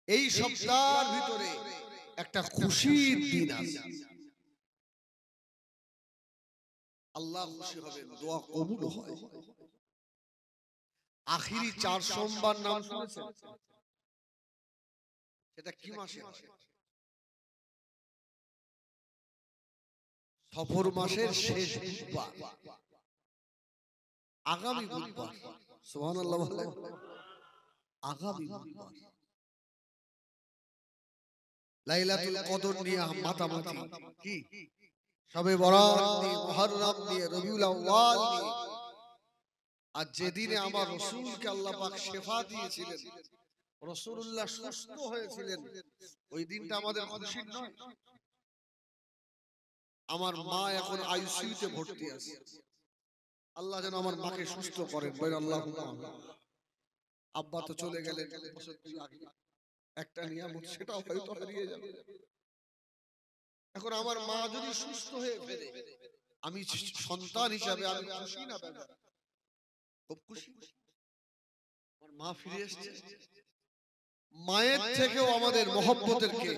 এই সপ্তাহের ভিতরে একটা খুশির দিন আছে, আল্লাহ খুশি হবেন, দোয়া কবুল হয়। আখিরি 4 সোমবার নাম শুনেছেন? সেটা কি মাসে হয়? সফর মাসের শেষ বুধবার, আগামী বুধবার। সুবহানাল্লাহ বলেন, আগামী বুধবার লাইলাতুল কদর নিয়ে মাতামাতি কি, শবে বরাত নিয়ে, মুহররম নিয়ে, রবিউল আউয়াল নিয়ে। আর যেদিনে আমার রাসূলকে আল্লাহ পাক শিফা দিয়েছিলেন, রাসূলুল্লাহ সুস্থ হয়েছিলেন, ওই দিনটা আমাদের খুশির নয়? আমার মা এখন আইসিইউতে ভর্তি আছে, আল্লাহ যেন আমার মাকে সুস্থ করেন, বলেন আল্লাহুম্মা। আব্বা তো চলে গেলেন বছর 2 আগে, একটা নিয়ামত, সেটাও হয়তো হারিয়ে যাবে। এখন আমার মা যদি সুস্থ হয়ে ফেরে, আমি সন্তান হিসাবে আমি খুশি না বেজার? খুব খুশি। আমার মা ফিরে এসেছে। মায়ের থেকেও আমাদের মহব্বতের কে?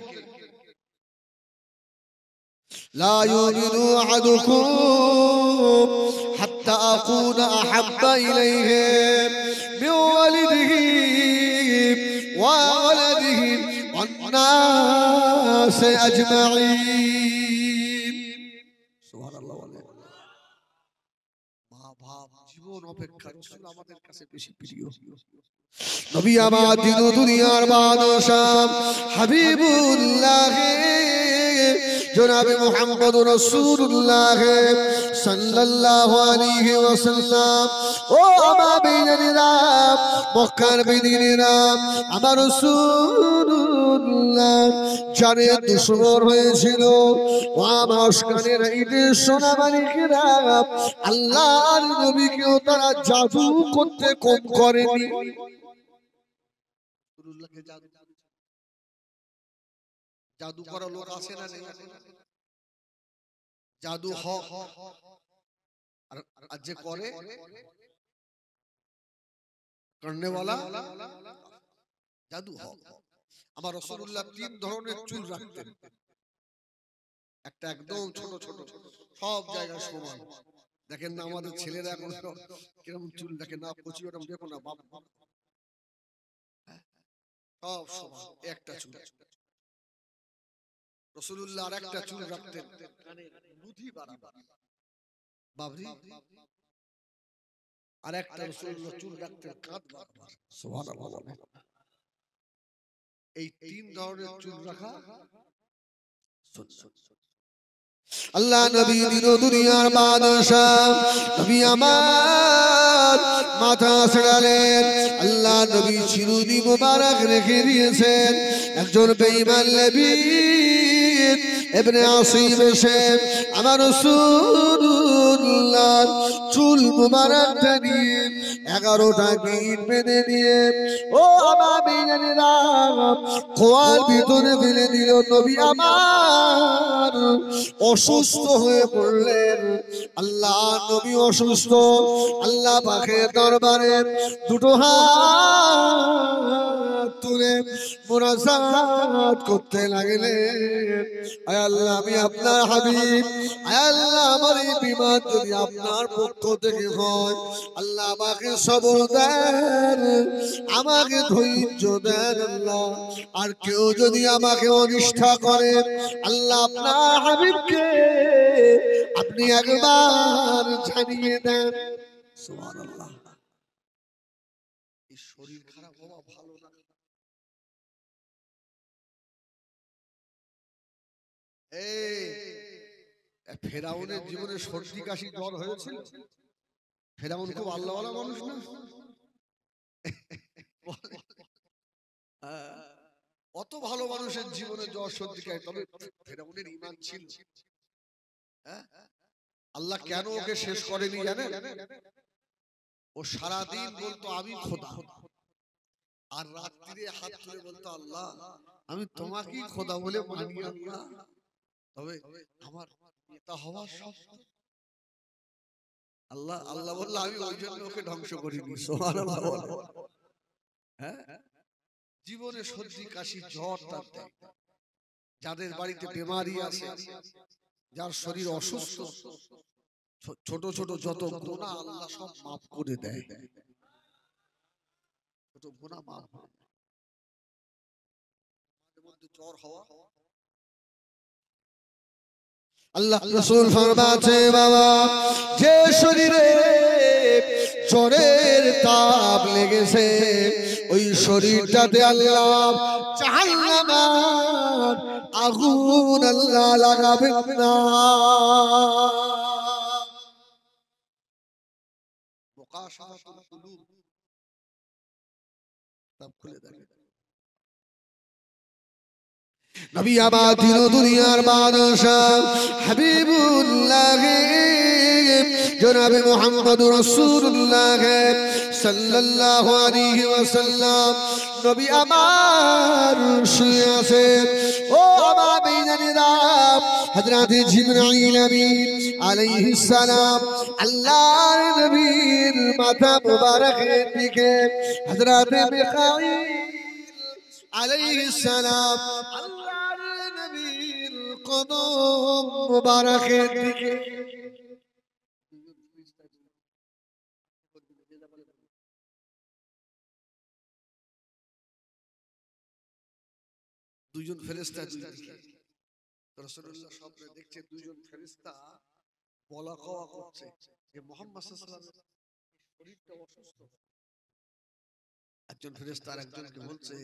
লা ইউমিনু আহাদুকুম হাত্তা আকুনা আহাব্বা ইলাইহি মিন ওয়ালিদিহি ওয়া ওয়ালাদিহি ওয়ান নাস আজমাইন। সুবহানাল্লাহ। মা বাপ জীবন অপেক্ষা রাসূল আমাদের কাছে বেশি প্রিয়। নবী আমার দিন দুনিয়ার বাদশাহ হাবিবুল্লাহ জনাবে মুহাম্মদুর রাসূলুল্লাহ সাল্লাল্লাহু আলাইহি ওয়াসাল্লাম। ও আমার বিনরা, মক্কার বিনরা, আমার রাসূলুল্লাহ যারে দুশমন হয়েছিল, ও আমার কানের ঈদে সোনা মানিকেরা, আল্লাহর নবীকেও তারা জাদু করতে কম করেনি। জাদু করা লোক আছে না নেই? জাদু হক, আর যে করে করনেওয়ালা জাদু হক। আমার রাসূলুল্লাহ 3 ধরনের চুল রাখতেন। একটা একদম ছোট ছোট, সব জায়গায় সমান। দেখেন না আমাদের ছেলেরা এখন কিরকম চুল দেখেন না, কচি ওরকম দেখো না, বাপ সব সমান একটা চুল। রাসূলুল্লাহ আর একটা চুল রাখতেন কানে বুদ্ধি বাড়াবার, বাবরি। আর একটা রাসূলুল্লাহ চুল রাখতেন কাঁধ বাড়াবার। সুবহানাল্লাহ। এই 3 ধরনের চুল রাখা সুন্নাত। আল্লাহ নবী দিন দুনিয়ার বাদশাহ, নবী আমার মাথা ছেড়ালেন। আল্লাহ নবী চিরুনি মোবারক রেখে দিয়েছেন। একজন বেঈমান নবী ইবনে আসিম এসে আমার রাসূলুল্লাহ চুল মোবারকটা নিয়ে 11টা গিট বেঁধে নিয়ে, ও আমার বেঈমানেরা, খোয়ার ভিতরে ফেলে দিল। নবী আমার অসুস্থ হয়ে পড়লেন। আল্লাহ নবী অসুস্থ, আল্লাহ পাকের দরবারে দুটো হাত তুলে মুনাজাত করতে লাগলেন। আয় আল্লাহ, আমি আপনার হাবিব, আয় আল্লাহ আমার এই বিমান যদি আপনার পক্ষ থেকে হয়, আল্লাহ আমাকে সবর দেন, আমাকে ধৈর্য দেন আল্লাহ। আর কেউ যদি আমাকে অনিষ্ঠা করে, আল্লাহ আপনার হাবিবকে আপনি একবার জানিয়ে দেন। সুবহানাল্লাহ। এই শরীর খারাপ হওয়া ভালো না। ফেরাউনের জীবনে সর্দি কাশি জ্বর হয়েছিল। ফেরাউন খুব আল্লাহওয়ালা মানুষ না? অত ভালো মানুষের জীবনে জ্বর সর্দি কাশি, তবে ফেরাউনের ঈমান ছিল। আল্লাহ কেন ওকে শেষ করেনি জানেন? ও সারাদিন বলতো আমি খোদা, আর রাত্রিরে হাত তুলে বলতো আল্লাহ আমি তোমাকেই খোদা বলে মানি আল্লাহ, তবে আমার নেতা হওয়ার সব। আল্লাহ আল্লাহ বলল আমি ওই জন্য ওকে ধ্বংস করিনি। সুবহানাল্লাহ। হ্যাঁ, জীবনে সর্দি কাশি জ্বর তার দেয়। যাদের বাড়িতে বেমারি আছে, যার শরীর অসুস্থ, ছোট ছোট যত গুনাহ আল্লাহ সব মাফ করে দেয়। ছোট গুনাহ মাফ হয়। আমাদের মধ্যে জ্বর হওয়া, আল্লাহ রাসূল ফরমাতে বাবা, যে শরীরে জ্বরের তাপ লেগেছে ওই শরীরটাতে আল্লাহ জাহান্নামের আগুন আল্লাহ লাগাবেন না। মুকাশাফাতুল কুলুব সব খুলে দেন। নবী আমাদের দুনিয়ার বাদশাহ হাবিবুল্লাহ জনাবে মুহাম্মদ রাসূলুল্লাহ সাল্লাল্লাহু আলাইহি ওয়াসাল্লাম নবী আমার শুয়ে আছেন। ও আমার বেঈমানেরা, হযরত জিবরাইল আমিন আলাইহিস সালাম আল্লাহর নবীর মাথা মুবারকের দিকে, হযরত মিকাঈল আলাইহিস সালাম আল্লাহর নবীর কদম মুবারকের দিকে দুইজন ফেরেশতা দুই দিকে। রাসূলুল্লাহ স্বপ্নে দেখছে দুইজন ফেরেশতা বলা কওয়া করছে যে মুহাম্মদ সাল্লাল্লাহু আলাইহি ওয়াসাল্লামের শরীরটা অসুস্থ। একজন ফেরেশতা আরেকজনকে বলছে,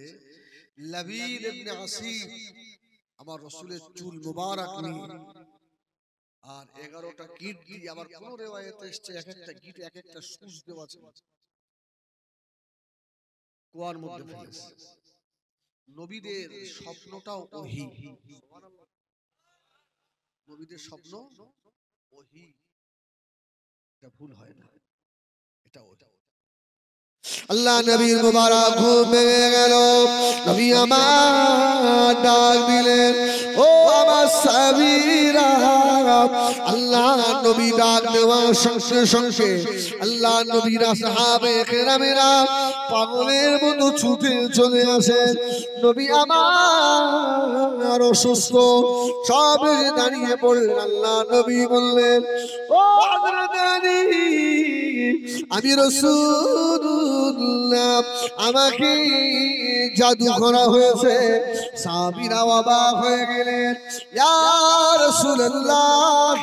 লাবিদ ইবনে আসিফ আমার রাসূলের চুল মুবারক নিয়ে আর 11টা গিট দিয়ে, আবার কোন রিওয়ায়াতে এসেছে এক একটা গিট এক একটা সুচ দেওয়া আছে, কুয়ার মধ্যে ফেলেছে। নবীদের স্বপ্নটাও ওহী, সুবহানাল্লাহ। নবীদের স্বপ্ন ওহী, এটা ভুল হয় না, এটা ওটা। আল্লাহ নবীর মুবারক ঘুম ভেঙে গেল। নবী আমার ডাক দিলেন, ও আমার সাহাবীরা। আল্লাহ নবী ডাক দেওয়ার সঙ্গে সঙ্গে আল্লাহ নবীর সাহাবে কেরামেরা পাগলের মতো ছুটে চলে আসে। নবী আমার অসুস্থ, সব দাঁড়িয়ে পড়লেন। আল্লাহ নবী বললেন, ও হযরত আলী, আমি রাসূলুল্লাহ, আমাকে জাদু করা হয়েছে। সাহাবীরা অবাক হয়ে গেলেন, ইয়া রাসূলুল্লাহ,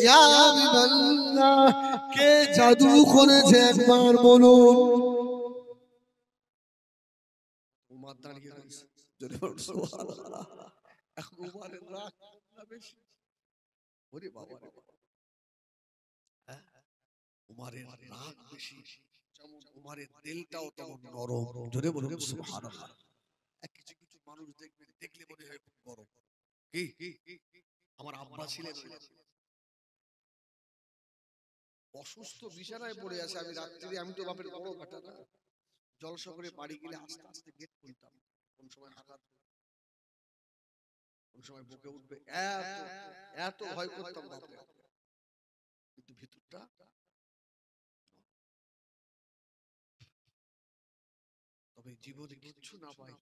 ইয়া হাবিবাল্লাহ, কে জাদু করেছে একবার বলুন। উমর দাঁড়িয়ে রয়েছে, জোরে বলুন সুবহানাল্লাহ। এখন উমরের রাগ না বেশি? ওরে বাবা রে বাবা, উমরের রাগ বেশি, যেমন উমরের দিলটাও তেমন নরম। জোরে বলুন সুবহানাল্লাহ। কিছু কিছু মানুষ দেখবেন, দেখলে মনে হয় খুব গরম। কি আমার আব্বা ছিলেন অসুস্থ, বিছানায় পড়ে আছে। আমি রাত্রি, আমি তো বাপের বড় বেটা না, জলসা করে বাড়ি গেলে আস্তে আস্তে গেট খুলতাম। কোন সময় আঘাত, কোন সময় বুকে উঠবে, এত এত ভয় করতাম বাপরে। কিন্তু ভিতরটা, তবে জীবনে কিচ্ছু না পাই,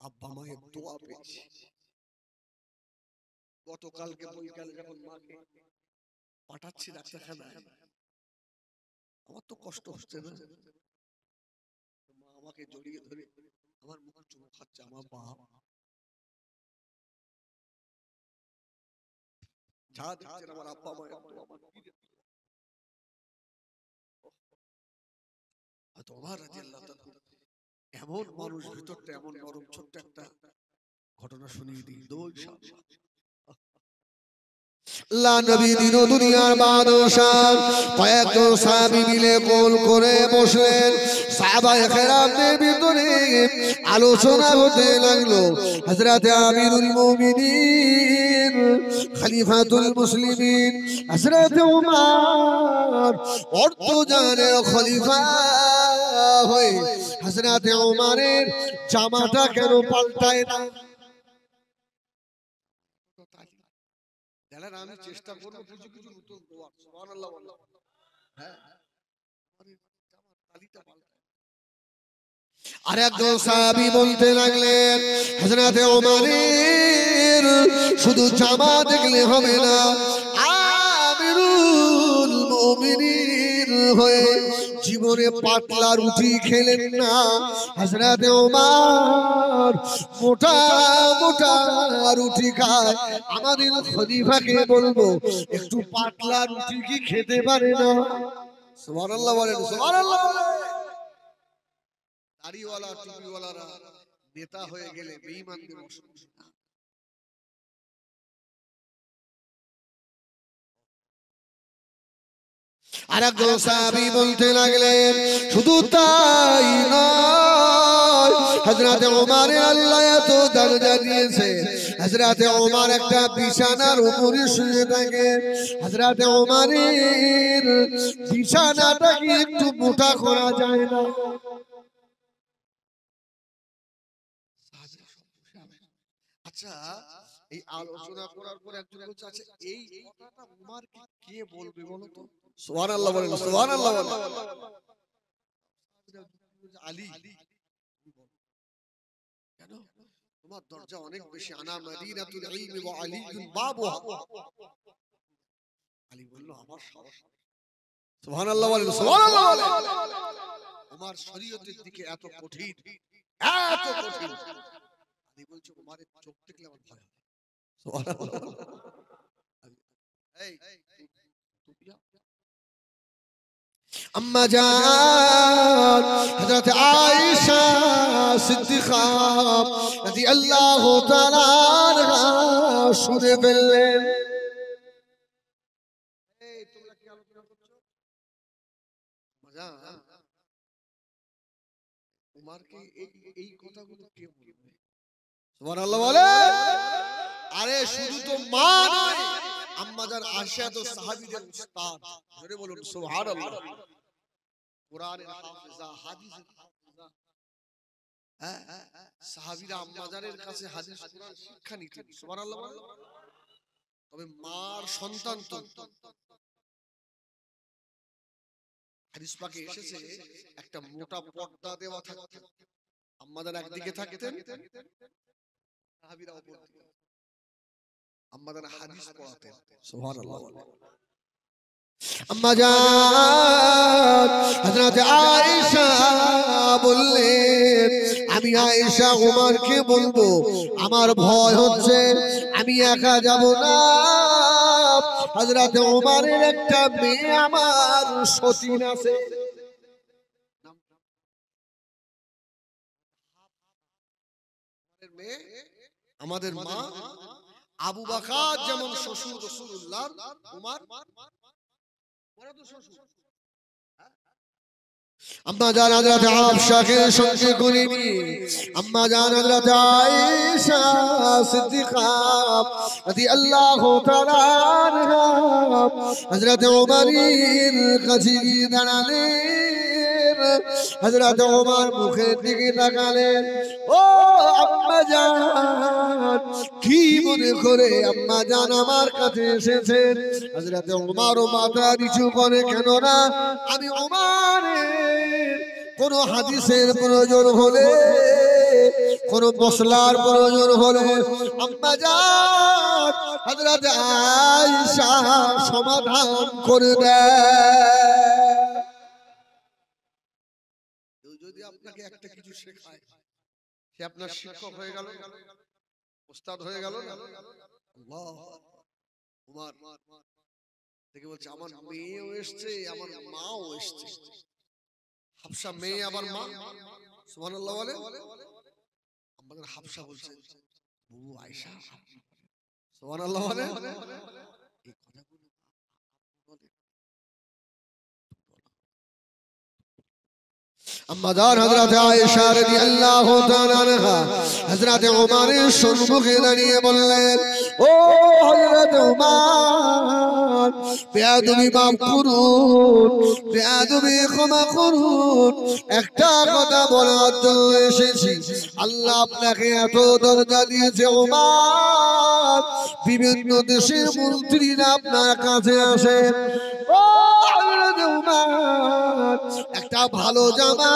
আব্বা মায়ের দোয়া পেয়েছি। গতকালকে বৈকাল যখন মাকে পাঠাচ্ছি ডাক্তারখানায়, আমার তো কষ্ট হচ্ছে না, মা আমাকে জড়িয়ে ধরে আমার মুখ চুমু খাচ্ছে, আমার বাপ যা দেখছেন আমার আব্বা মায়ের দোয়া। তোমার রাদিয়াল্লাহু তাআলা এমন মানুষ, ভিতরটা এমন নরম। ছোট্ট একটা ঘটনা শুনিয়ে দিই, ইনশাআল্লাহ। আল্লাহ নবী দিন দুনিয়ার বাদশাহ কয়েকজন সাহাবী মিলে গোল করে বসলেন। সাহাবায়ে কেরামদের ভিতরে আলোচনা হতে লাগলো। হযরত আমিরুল মুমিনিন খলিফাতুল মুসলিমিন হযরত উমর অর্ধজানের খলিফা হয়ে হযরত উমরের জামাটা কেন পাল্টায় না? আমি চেষ্টা করবো কিছু কিছু নতুন দোয়া, সুবহানাল্লাহ বলো। হ্যাঁ, তালিটা পাল্টায়। আর একজন সাহাবী বলতে লাগলেন, হযরতে ওমরের শুধু জামা দেখলে হবে না, আমিরুল মুমিনিন হয়ে জীবনে পাতলা রুটি খেলেন না। হযরতে ওমর মোটা মোটা রুটি খায়। আমাদের খলিফাকে বলবো একটু পাতলা রুটি কি খেতে পারে না? সুবহানাল্লাহ বলেন, সুবহানাল্লাহ। দাড়িওয়ালা টুপিওয়ালারা নেতা হয়ে গেলে বেঈমানদের অসুবিধা। আর একজন সাহাবী বলতে লাগলেন, শুধু তাই নয়, হযরতে ওমরের আল্লাহ এত দরজা দিয়েছে। হযরতে ওমর একটা বিছানার উপরে শুয়ে থাকে। হযরতে ওমরের বিছানাটাকে একটু মোটা করা যায় না। আচ্ছা, এই আলোচনা করার পর একজন বলছে, আচ্ছা এই কথাটা ওমরকে কে বলবে বলো তো? সুবহানাল্লাহ বলেন, সুবহানাল্লাহ বলেন। আলী কেন? তোমার দরজা অনেক বেশি। আনা মদিনাতুল ইলমি ওয়া আলীউন বাবুহা। আলী বলল, আমার সাহস। সুবহানাল্লাহ বলেন, সুবহানাল্লাহ বলেন। ওমর শরীয়তের দিকে এত কঠিন, এত কঠিন। আলী বলছে, ওমরের চোখ দেখলে আমার ভয় হয়। সুবহানাল্লাহ। এই আম্মা জান হযরত আয়েশা সিদ্দিকা রাদিয়াল্লাহু তাআলা আনহা শুনে ফেললেন। এই তোমরা কি আলোচনা করছো? আম্মা জান উমরকে এই কথাগুলো কে বলবে? সুবহানাল্লাহ বলে। আরে শুধু তো মা নয়, আম্মা জান আয়েশা তো সাহাবীদের উস্তাদ। জোরে বলুন সুবহানাল্লাহ। কোরআনের হাফেজা, হাদিসের হাফেজা। হ্যাঁ, সাহাবীরা আম্মা জানের কাছে হাদিস কোরআন শিক্ষা নিতেন। সুবহানাল্লাহ বলে। তবে মার সন্তান তো। হাদিস পাকে এসেছে একটা মোটা পর্দা দেওয়া থাকতো। আম্মা জান একদিকে থাকতেন, সাহাবীরা অপর দিকে। আম্মা জান হাদিস পড়াতেন। সুবহানাল্লাহ। আম্মা জান হযরত আয়েশা বললেন, আমি আয়েশা ওমরকে বলবো আমার ভয় হচ্ছে, আমি একা যাব না। হযরত ওমরের একটা মেয়ে আমার সতীন আছে। আমাদের মা আবু বকর যেমন শ্বশুর রাসূলুল্লাহ, ওমর ওরা তো শ্বশুর। আম্মা জান হযরত আয়েশাকে সঙ্গে করে নিয়ে আম্মা জান হযরত আয়েশা সিদ্দিকা রাদিয়াল্লাহু তাআলা আনহা হযরত ওমরের কাছে গিয়ে দাঁড়ালেন। হযরত ওমর মুখের দিকে তাকালেন। ও আম্মা জান, কি মনে করে আম্মা জান আমার কাছে এসেছেন? হযরত ওমর মাথা নিচু করে, কেন না, আমি ওমরের কোন হাদিসের প্রয়োজন হলে, কোন মশলার প্রয়োজন হলে আম্মা জান হযরত আয়েশা সমাধান করে দেয়। যদি আপনাকে একটা কিছু শেখায়, সে আপনার শিক্ষক হয়ে গেল, ওস্তাদ হয়ে গেল না? আল্লাহ। ওমর দেখে বলছে, আমার মেয়েও এসছে, আমার মাও এসছে। হাফসা মেয়ে আবার মা। সুবহানাল্লাহ বলে। আমাদের হাফসা বলছে, বুবু আয়েশা। সুবহানাল্লাহ বলে। এই কথাগুলো আম্মা জান হযরত আয়েশা রাদিয়াল্লাহু তাআলা আনহা হযরত ওমরের সম্মুখে দাঁড়িয়ে বললেন, ও হযরত ওমর, বেয়াদবি মাফ করুন, বেয়াদবি ক্ষমা করুন, একটা কথা বলার জন্য এসেছি। আল্লাহ আপনাকে এত দরজা দিয়েছে ওমর, বিভিন্ন দেশের মন্ত্রীরা আপনার কাছে আসে, ও হযরত উমর একটা ভালো জামা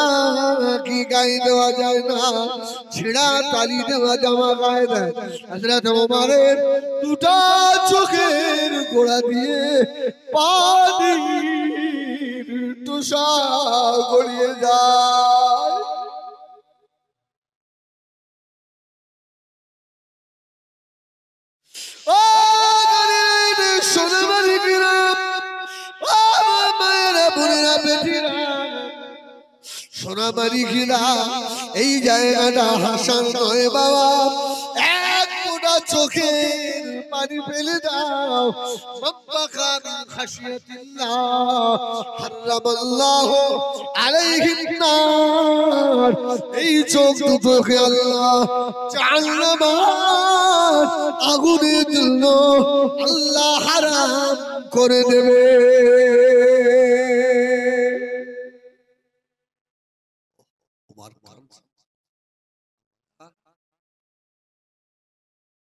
কি গায়ে দেওয়া যায় না, ছেঁড়া তালি দেওয়া জামা গায়ে দেয়। হযরত উমরের দুটো চোখের গোড়া দিয়ে পানির তুষা গড়িয়ে যায়। ও সোনামারি গ্রাম, ও মায়েরা বোনেরা বেটিরা, সোনামারি গ্রাম এই জায়গাটা হাসান নয় বাবা, এক ফোঁটা চোখের পানি ফেলে দাও। মাব্বাকা মিন খাশিয়াতিল্লাহ হারামাল্লাহু আলাইহিন নার, এই চোখ দুটোকে আল্লাহ জাহান্নামের আগুনের জন্য আল্লাহ হারাম করে দেবে। ওমর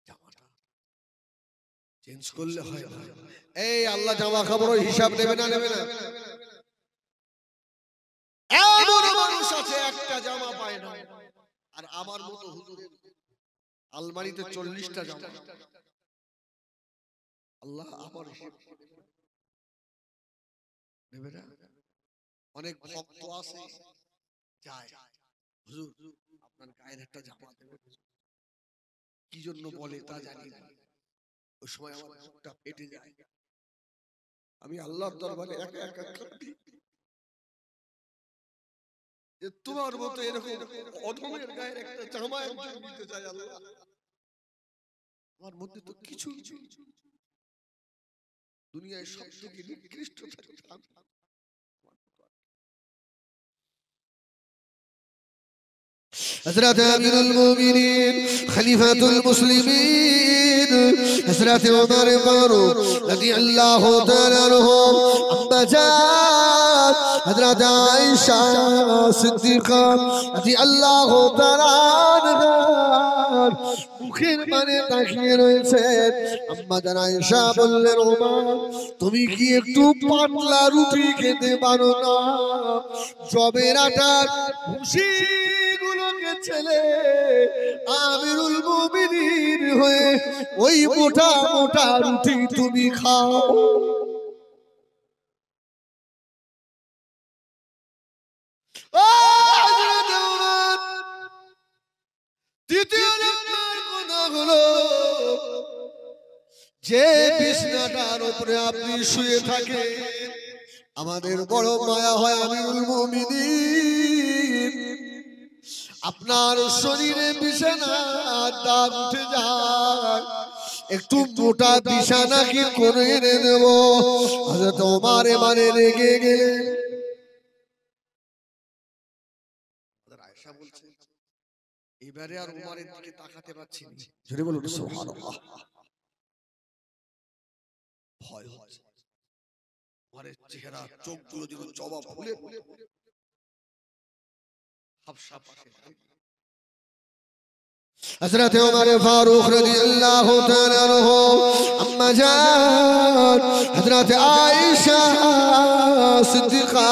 জামাটা চেঞ্জ করলে হয় না। এই আল্লাহ জামা কাপড়ের হিসাব নেবে না, নেবে না। এমন মানুষ আছে একটা জামা পায় না, আর আমার মতো হুজুরের আলমারিতে 40টা জামা। আল্লাহ আমার হিসাব নেবে না। অনেক ভক্ত আছে যায়, হুজুর আপনার গায়ের একটা জামা দেবেন, কি জন্য বলে তা জানি না। ওই সময় আমার মুখটা ফেটে যায়। আমি আল্লাহর দরবারে একা একা কাঁদি যে তোমার মতো এরকম অধমের গায়ের একটা জামা একজন দিতে চাই আল্লাহ। আমার মধ্যে তো কিছু দুনিয়ায় সব থেকে নিকৃষ্ট حضرت امیر المومنین خلیفۃ المسلمین حضرت عمر فاروق رضی اللہ تعالی عنہ، اما جان حضرت عائشہ صدیقہ رضی اللہ تعالی عنہا মুখের মানে তাকিয়ে রয়েছেন। আম্মা জান আয়েশা বললেন, ওমর তুমি কি একটু পাতলা রুটি খেতে পারো না? জবের আটার ভুসি গুলোকে ছেলে আমিরুল মুমিনিন হয়ে ওই মোটা মোটা রুটি তুমি খাও। ও হযরত ওমর, দ্বিতীয় নম্বর কথা হলো, যে বিছানাটার উপরে আপনি শুয়ে থাকেন আমাদের বড় মায়া হয় আমিরুল মুমিনিন, আপনার শরীরে বিছানার দাগ উঠে যায়, একটু মোটা বিছানা কি করে এনে দেব? হযরত ওমর এবারে রেগে গেলেন। আয়েশা বলছে, এবারে আর ওমরের দিকে তাকাতে পারছি না। জোরে বলুন সুবহানাল্লাহ। ভয় হচ্ছে, ওমরের চেহারা চোখগুলো যেন জবা ফুলে হাবশা পাশে। حضرت عمر فاروق رضی اللہ تعالی عنہ، اما جان حضرت عائشہ صدیقہ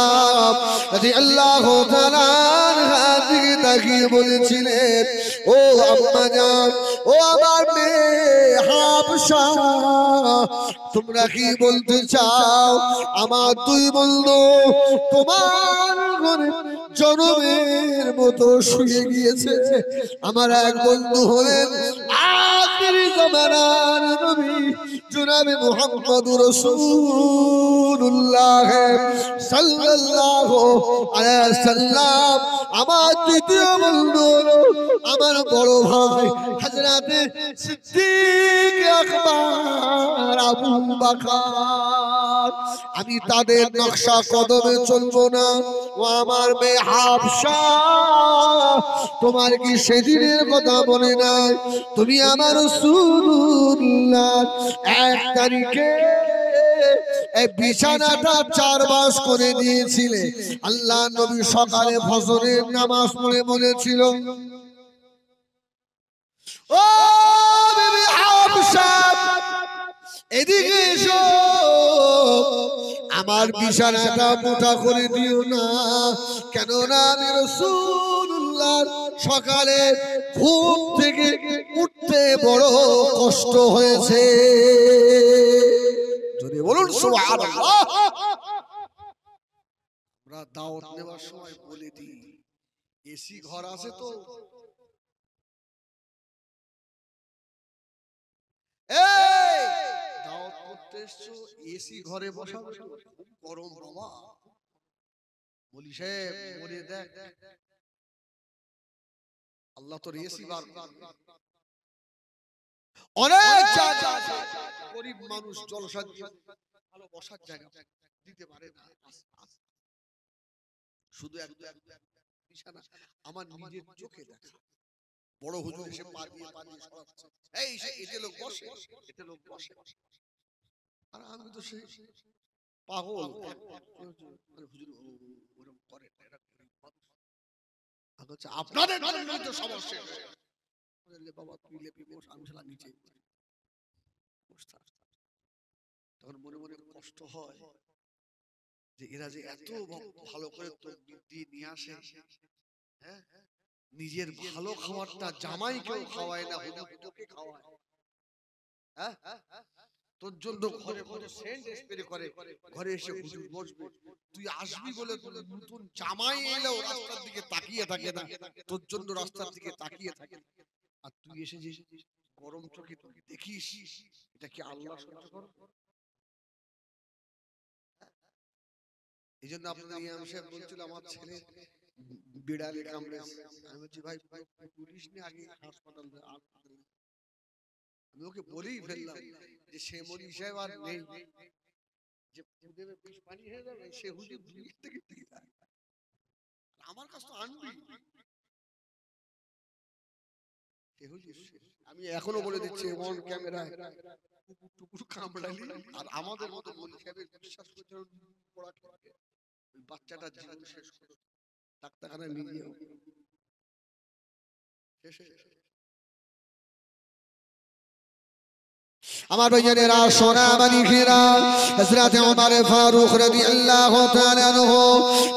رضی اللہ تعالی عنہا দিকে তাকিয়ে বলেছিলেন, ও আম্মা জান, ও আমার মেয়ে হাবশা, তোমরা কি বলতে চাও আমার দুই বন্ধু তোমার ঘরে জনমের মতো শুয়ে গিয়েছে? আমার এক বন্ধু হলেন আখিরি জামানার নবী জনাবে মুহাম্মদুর রাসূলুল্লাহ সাল্লাল্লাহু আলাইহি ওয়াসাল্লাম। আমার দ্বিতীয় বন্ধু হলো আমার বড় ভাই হযরত সিদ্দিক আকবর আবু বকর। আমি তাদের নকশা কদমে চলবো না। ও আমার মেয়ে হাবশা, তোমার কি সেদিনের কথা মনে নাই? তুমি আমার রাসূলুল্লাহ 1 তারিখে এই বিছানাটা 4 মাস করে দিয়েছিলে। আল্লাহ নবী সকালে ফজরের নামাজ পড়ে বলেছিল, ও বিবি হাবশা এদিকে এসো, আমার বিছানাটা মোটা করে দিও না, কেননা আমি রাসূলুল্লাহর সকালে ঘুম থেকে উঠতে বড় কষ্ট হয়েছে। যদি বলুন সুবহানাল্লাহ। আমরা দাওয়াত নেওয়ার সময় বলে দিই, এসি ঘর আছে তো? এই দাওয়াত করতে এসছো, এসি ঘরে বসা, খুব গরম বাবা। বলি সাহেব বলে দেখ, আল্লাহ তোর এসি বার অনেক জায়গা গরিব মানুষ জলসা ভালো বসার জায়গা দিতে পারে না, শুধু একটা বিছানা আমার নিজের চোখে দেখা। বড় হুজুর এসে পা দিয়ে সরাচ্ছে, এই এতে লোক বসে, এতে লোক বসে। আর আমি তো সেই পাগল, হুজুর ওরকম করে না, আপনাদের জন্যই তো সমস্যা। বাবা তুই লেপি বস, আমি শালা নিচে। তখন মনে মনে কষ্ট হয় যে এরা যে এত ভালো করে তকবীর দিয়ে নিয়ে আসে, হ্যাঁ, নিজের ভালো খাবারটা জামাইকেও খাওয়ায় না, হুজুরকে খাওয়ায়। হ্যাঁ, তোর জন্য ঘরে ঘরে সেন্ট স্প্রে করে, ঘরে এসে হুজুর বসবে, তুই আসবি বলে নতুন জামাই এলেও রাস্তার দিকে তাকিয়ে থাকে না, তোর জন্য রাস্তার দিকে তাকিয়ে থাকে। আর তুই এসে যে গরম চোখে তুই দেখিস, এটা কি আল্লাহ সহ্য করে? এই জন্য আপনাদের ইমাম সাহেব বলছিল আমার ছেলে বিড়ালে কামড়েছে। আমি বলছি ভাই পুলিশ নিয়ে আগে হাসপাতাল, আমি ওকে বলেই ফেললাম যে সে মরি সাহেব আর নেই, যে দেবে বিষ পানি হয়ে যাবে, সে হুজুর দুনিয়া থেকে আমার কাছে তো আনবি। আমি এখনো বলে দিচ্ছি অন ক্যামেরায়, কুকুর টুকুর কামড়ালি আর আমাদের মতো মলি সাহেবের বিশ্বাস করছে ওই বাচ্চাটা জীবন শেষ করে ডাক্তারখানায় নিয়ে গিয়ে শেষে। আমার ভাইয়েরা সোনা মানিকেরা, হযরত ওমর ফারুক রাদিয়াল্লাহু তাআলা আনহু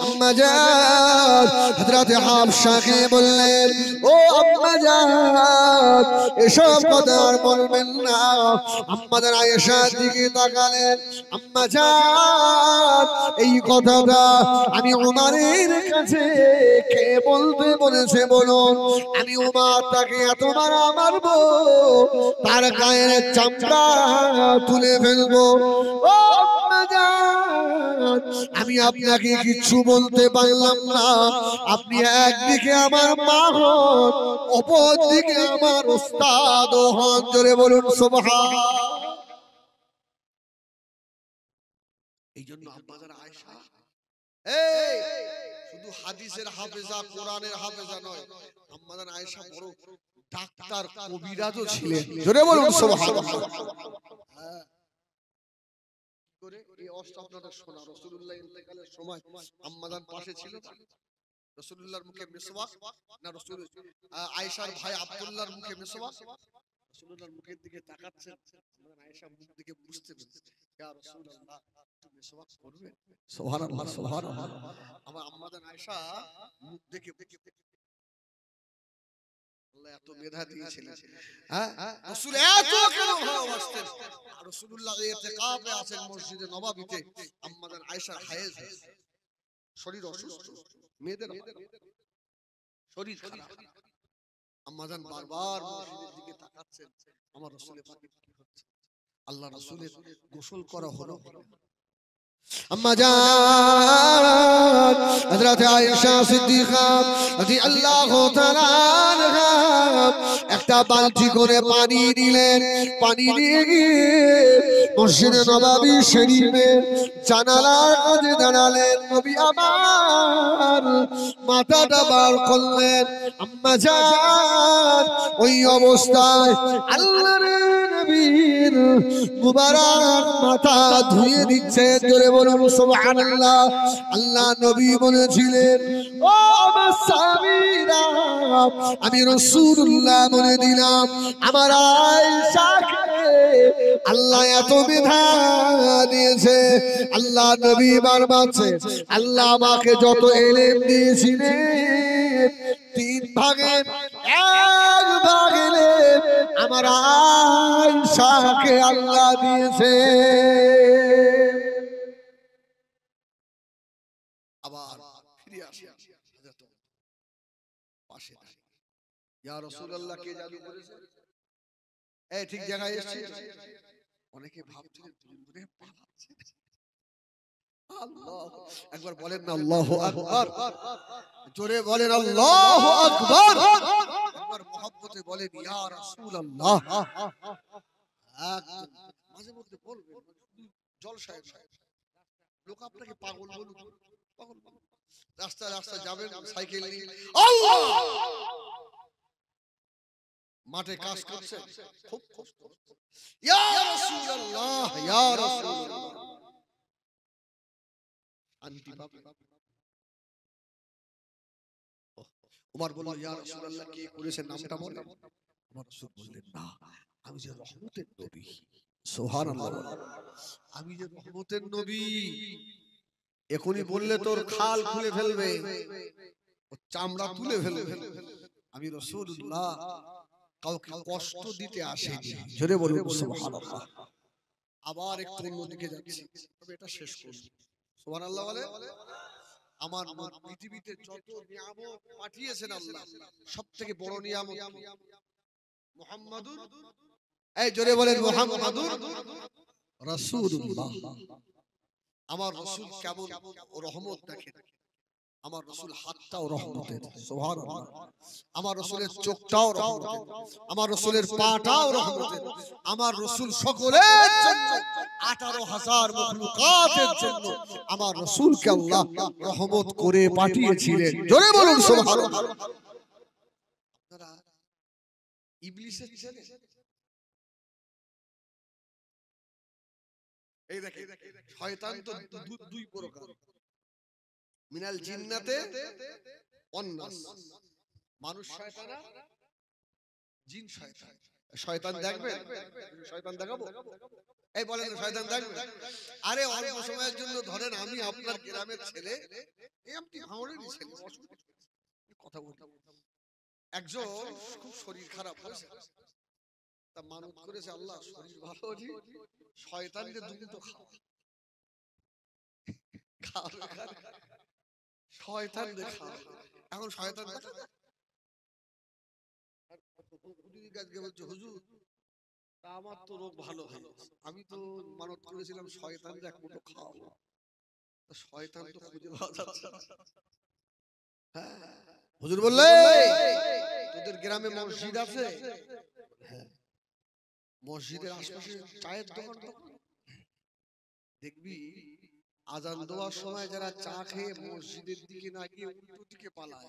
আম্মা জান হযরত হাফসাকে বললেন, ও আম্মা জান এসব কথা আর বলবেন না। আম্মা জান আয়েশার দিকে তাকালেন, আম্মা জান এই কথাটা আমি ওমরের কাছে কে বলতে বলেছে বলুন? আমি ওমর তাকে এতবার মারবো তার গায়ের চামড়া তুলে ফেলবো। ও আম্মা জান আমি আপনাকে কিচ্ছু বলতে পারলাম না, আপনি একদিকে আমার মা হন, অপর দিকে আমার উস্তাদ হন। জোরে বলুন সুবহান। এই জন্য আম্মা জান আয়েশা এই শুধু হাদিসের হাফেজা, কোরআনের হাফেজা নয়, আম্মা জান আয়েশা বড় ডাক্তার কবিরাজও ছিলেন। জোরে বলুন সুবহানাল্লাহ। হ্যাঁ, করে এই অষ্ট আপনাদের শোনা, রাসূলুল্লাহ ইন্তেকালের সময় আম্মা জান পাশে ছিল, রাসূলুল্লাহর মুখে মিসওয়াক না, রাসূল আয়েশার ভাই আব্দুল্লাহর মুখে মিসওয়াক, রাসূলুল্লাহর মুখের দিকে তাকাচ্ছেন, আয়েশা মুখ দিকে বুঝতে পেরেছে ইয়া রাসূলুল্লাহ একটু মিসওয়াক করবেন। সুবহানাল্লাহ সুবহানাল্লাহ। আমার আম্মা জান আয়েশা মুখ দেখে আল্লাহ এত মেধা দিয়েছিলেন। হ্যাঁ, রাসূল এত কেন ভালোবাসতেন? রাসূলুল্লাহ ইতিকাফে আছেন মসজিদে নববীতে, আম্মা জান আয়েশার হায়েজ শরীর অসুস্থ, মেয়েদের শরীর খারাপ, আম্মা জান বারবার মসজিদের দিকে তাকাচ্ছেন, আমার রাসূলের পাকে কি হচ্ছে? আল্লাহ রাসূলের গোসল করা হলো, আম্মা জান হযরত আয়েশা সিদ্দিকা রাদিয়াল্লাহু তাআলা আনহা একটা বালতি করে পানি নিলেন, পানি নিয়ে গিয়ে মসজিদে নববী শরীফের জানালার কাছে দাঁড়ালেন, নবী আমার মাথাটা বার করলেন। আম্মা জান ওই অবস্থায় আল্লাহর নবীর মুবারক মাথা ধুয়ে দিচ্ছে, জোরে বলুন সুবহানাল্লাহ। আল্লাহ নবী বলেছিলেন, ও আমার স্বামীরা, আমি রাসূলুল্লাহ বলে দিলাম আমার আয়েশাকে আল্লাহ এত বিধান দিয়েছে। আল্লাহ নবী বারবারছে, আল্লাহ আমাকে যত ইলম দিয়েছিলেন 3 ভাগের 1 ভাগ ইলম আমার আয়েশাকে আল্লাহ দিয়েছে। আবার ফিরে আসি হযরত পাশে, ইয়া রাসূলুল্লাহ কে জাদু করেছে? এই ঠিক জায়গায় এসেছে। অনেকে ভাবছিলেন দূরে পালাচ্ছে। আল্লাহ একবার বলেন না আল্লাহু আকবার, জোরে বলেন আল্লাহু আকবার, একবার মহব্বতে বলেন ইয়া রাসূলুল্লাহ। মাঝে মধ্যে বলবেন জলসায় লোক আপনাকে পাগল বলুক, পাগল বলুক। রাস্তায় রাস্তায় যাবেন সাইকেল নিয়ে, আল্লাহ মাঠে কাজ করছে, খুব কষ্ট, ইয়া রাসূলুল্লাহ ইয়া রাসূলুল্লাহ, শান্তি পাবে। ওমর বলল ইয়া রাসূলুল্লাহ কে করেছে নামটা বলেন। ওমর রাসূল বললেন না, আমি যে রহমতের নবী, সুবহানাল্লাহ, আমি যে রহমতের নবী, এখনই বললে তোর খাল খুলে ফেলবে, ও চামড়া তুলে ফেলবে। আমি রাসূলুল্লাহ কাউকে কষ্ট দিতে আসেনি, জোরে বলুন সুবহানাল্লাহ। আবার একটু অন্যদিকে যাচ্ছি, তবে এটা শেষ করব। সুবহানাল্লাহ বলে, আমার পৃথিবীতে যত নিয়ামত পাঠিয়েছেন আল্লাহ, সবথেকে বড় নিয়ামত মুহাম্মাদুর, এই জোরে বলেন মুহাম্মাদুর রাসূলুল্লাহ। আমার রাসূল কেমন রহমত দেখেন, আমার রাসূল হাতটাও রহমতের, সুবহানাল্লাহ। আমার রাসূলের চোখটাও রহমতের, আমার রাসূলের পাটাও রহমতের, আমার রাসূল সকলের জন্য 18,000 মাখলুকাতের জন্য আমার রাসূলকে আল্লাহ রহমত করে পাঠিয়েছিলেন, জোরে বলুন সুবহানাল্লাহ। আপনারা ইবলিসের ছেলে, এই দেখেন শয়তান তো দুই প্রকার, মিনাল জিন্নাতে ওয়ান নাস, মানুষ শয়তান আর জিন শয়তান। শয়তান দেখবেন, শয়তান দেখাবো, এই বলেন শয়তান দেখবেন। আরে অল্প সময়ের জন্য ধরেন আমি আপনার গ্রামের ছেলে, এই আপনি ভাঙড়েরই ছেলে, কথা বলতে একজন খুব শরীর খারাপ হয়েছে, তা মানত করেছে আল্লাহ শরীর ভালো হলি শয়তানকে দুটো খাওয়া, শয়তান দেখা। এখন শয়তান বলছে হুজুর তা আমার তো রোগ ভালো হয়, আমি তো মানত করেছিলাম শয়তান এক মুঠো খাওয়াবো, শয়তান তো খুঁজে পাওয়া যাচ্ছে না। হ্যাঁ হুজুর বললে তোদের গ্রামে মসজিদ আছে? হ্যাঁ, মসজিদের আশপাশে চায়ের দোকান দেখবি আজান দেওয়ার সময় যারা চা খেয়ে মসজিদের দিকে না গিয়ে উল্টো দিকে পালায়,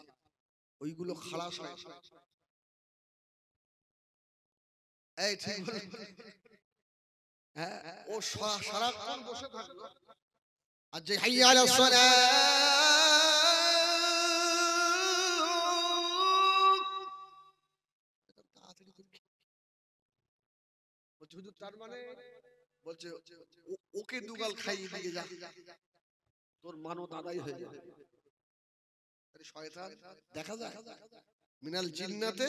ওইগুলো খালাস হয়। এই ঠিক হ্যাঁ, ও সারাক্ষণ বসে থাকলো, আর যে হাইয়া আলাস সালাহ বলছে হুজুর তার মানে, বলছে ওকে দুগাল খাইয়ে দিয়ে যা, তোর মানত আদায় হয়ে যাবে। শয়তান দেখা যায় মিনাল জিন্নাতে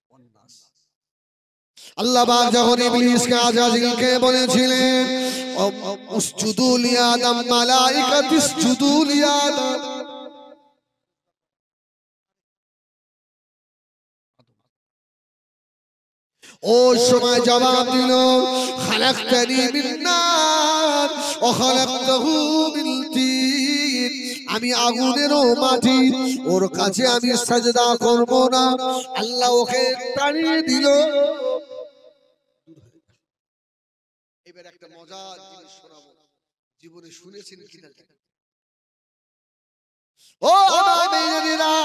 ওয়ান নাস। আল্লাহ পাক যখন ইবলিসকে আজাজিলকে বলেছিলেন উসজুদু লিআদম, মালাইকাতু উসজুদু লিআদম, ও সময় জবাব দিল খালাকতানি মিন নার ওয়া খালাকতাহু মিন তিন, আমি আগুনেরও মাটি, ওর কাছে আমি সাজদা করব না। আল্লাহ ওকে তাড়িয়ে দিল। এবার একটা মজার জিনিস শোনাবো, জীবনে শুনেছেন কিনা। ও আমার মেয়েরা,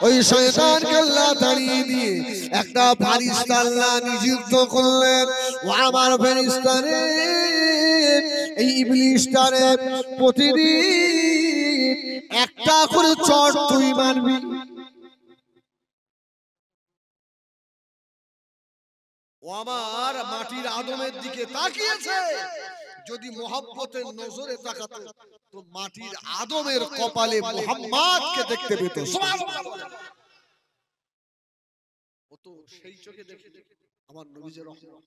ওই শয়তানকে আল্লাহ তাড়িয়ে দিয়ে একটা ফেরেশতা আল্লাহ নিযুক্ত করলেন। ও আমার ফেরেশতারে, এই ইবলিশটারে প্রতিদিন একটা করে চট তুই মারবি। ও আমার মাটির আদমের দিকে তাকিয়েছে, যদি মোহাব্বতের নজরে তাকাতো তো মাটির আদমের কপালে মুহাম্মাদকে দেখতে পেত। ও তো সেই চোখে দেখে আমার নবীজের রহমত।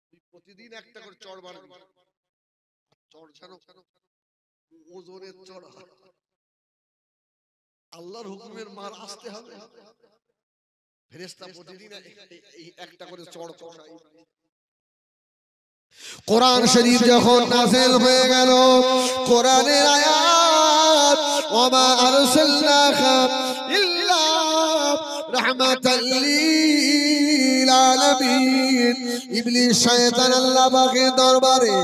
তুই প্রতিদিন একটা করে চড় মারবি, চড় যেন ওজনের চড়, আল্লাহর হুকুমের মার আসতে হবে। ফেরেশতা প্রতিদিন এই একটা করে চড় কষায়। কোরআন শরীফ যখন নাযিল হয়ে গেল, কোরআনের আয়াত, ওয়া আরসালনাকা ইল্লা রাহমাতাল লিল আলামিন। ইবলিস শয়তান আল্লাহ পাকের দরবারে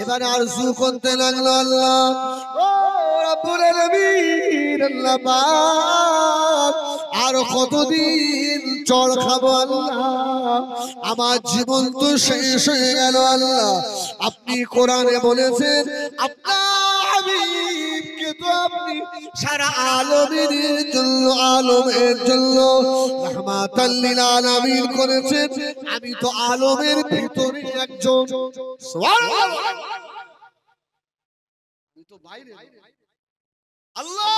এবারে আরজু করতে লাগলো, আল্লাহ ও রব্বুল আলামিন, আল্লাহ পাক আর কতদিন চড় খাবো আল্লাহ, আমার জীবন তো শেষ হয়ে গেল আল্লাহ। আপনি কোরআনে বলেছেন আপনার হাবিবকে তো আপনি সারা আলমের জন্য, আলমের জন্য রাহমাতাল লিল আলামিন করেছেন। আমি তো আলমের ভিতরে একজন, সুবহানাল্লাহ, আমি তো বাইরে আল্লাহ,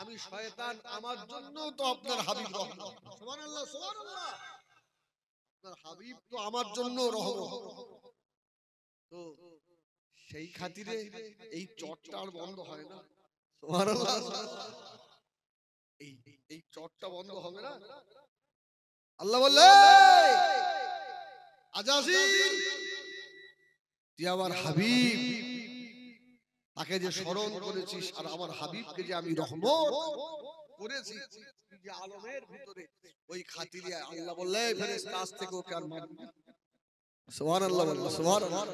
আমি শয়তান, আমার জন্য তো আপনার হাবিব রহমত। সুবহানাল্লাহ, সুবহানাল্লাহ, আপনার হাবিব তো আমার জন্য রহমত। তো সেই খাতিরে এই চটটা আর বন্ধ হয় না। সুবহানাল্লাহ, এই এই চটটা বন্ধ হবে না। আল্লাহ বললে আজাজিল, তুই আমার হাবিব, তাকে যে স্মরণ করেছিস, আর আমার হাবিবকে যে আমি রহমত করেছি যে আলমের ভিতরে, ওই খাতিরে আল্লাহ বললে ফেরেশতা আজ থেকে ওকে আর মারবি না। সুবহানাল্লাহ, সুবহানাল্লাহ।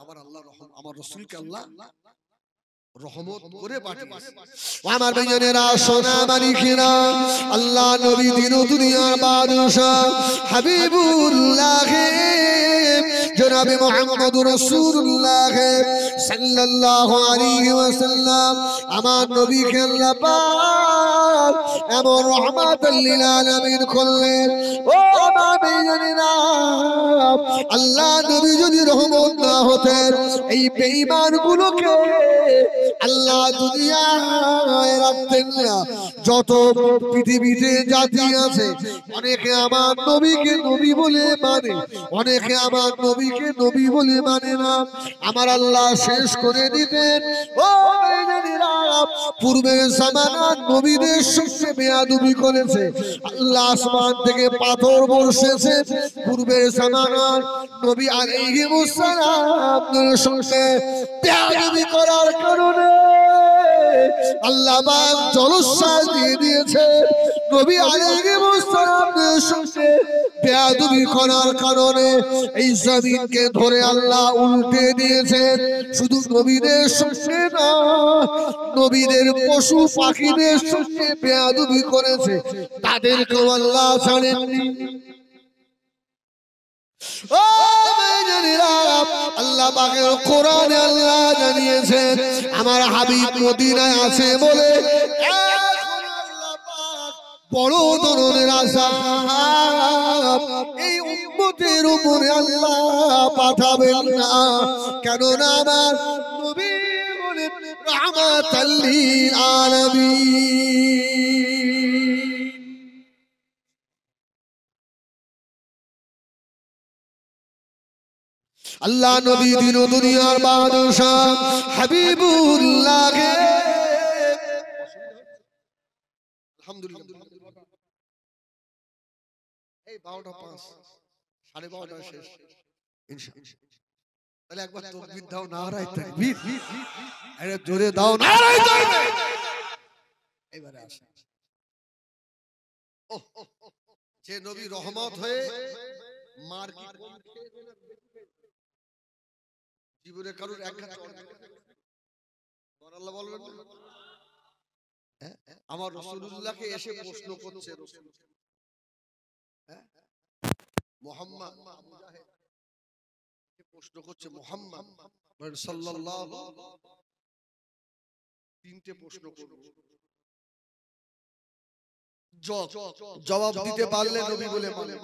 আমার আল্লাহ রহম, আমার রাসূলকে আল্লাহ রহমত করে পাঠিয়েছে। আমার ভাইয়েরা, সোনা মানিকেরা, আল্লাহ নবী দিন দুনিয়ার বাদশা হাবিবুল্লাহ জনাবে মুহাম্মদুর রাসূলুল্লাহ সাল্লাল্লাহু আলাইহি ওয়াসাল্লাম, আমার নবীকে আল্লাহ পাক এমন রহমাতাল লিল আলামিন করলেন। ও আমার ভাইয়েরা, আল্লাহ নবী যদি রহমত না হতেন, এই বেঈমানগুলোকে আল্লাহ দুনিয়ায় রাখতেন না। যত পৃথিবীতে জাতি আছে, অনেকে আমার নবীকে নবী বলে মানে, অনেকে আমার নবীকে নবী বলে মানে না। আমার আল্লাহ শেষ করে দিতেন। ও পূর্বের জামানার নবীদের সঙ্গে বেয়াদবি করেছে, আল্লাহ আসমান থেকে পাথর বর্ষেছে। পূর্বের জামানার নবী আলাইহিস সালামের সঙ্গে বেয়াদবি করার কারণে আল্লাহ পাক জলোচ্ছ্বাস দিয়ে দিয়েছে। নবী আলাইহিস সালামের সঙ্গে বেয়াদবি করার কারণে এই জমিনকে ধরে আল্লাহ উল্টে দিয়েছেন। শুধু নবীদের সঙ্গে না, নবীদের পশু পাখিদের সঙ্গে বেয়াদবি করেছে, তাদেরকেও আল্লাহ ছাড়েননি। ও মেয়েরা, আল্লাহ পাকের কোরআনে আল্লাহ জানিয়েছেন আমার হাবিব মদিনায় আছে বলে এখন আল্লাহ পাক বড় ধরনের আযাব এই উম্মতের উপরে আল্লাহ পাঠাবেন না। কেননা আমার নবী হলেন রাহমাতাল লিল আলামিন। আল্লাহ নবী দিন দুনিয়ার বাদশা হাবিবুল্লাহ, আলহামদুলিল্লাহ। এই 12টা 5, 12:30 শেষ ইনশাআল্লাহ। তাহলে একবার তাকবীর দাও, নারায়ে তাকবীর, আরে জোরে দাও নারায়ে তাকবীর। এবারে আসে ও যে নবী রহমত হয়ে মার কি কম খেয়েছে না, জীবনে কারোর এক ঘাট সুবহানাল্লাহ বলবেন না? হ্যাঁ, আমার রাসূলুল্লাহকে এসে প্রশ্ন করছে রাসূল, হ্যাঁ, মুহাম্মদ, আবু জাহেল প্রশ্ন করছে মুহাম্মদ সাল্লাল্লাহু, তিনটে প্রশ্ন করব, জবাব দিতে পারলে নবী বলে মানব,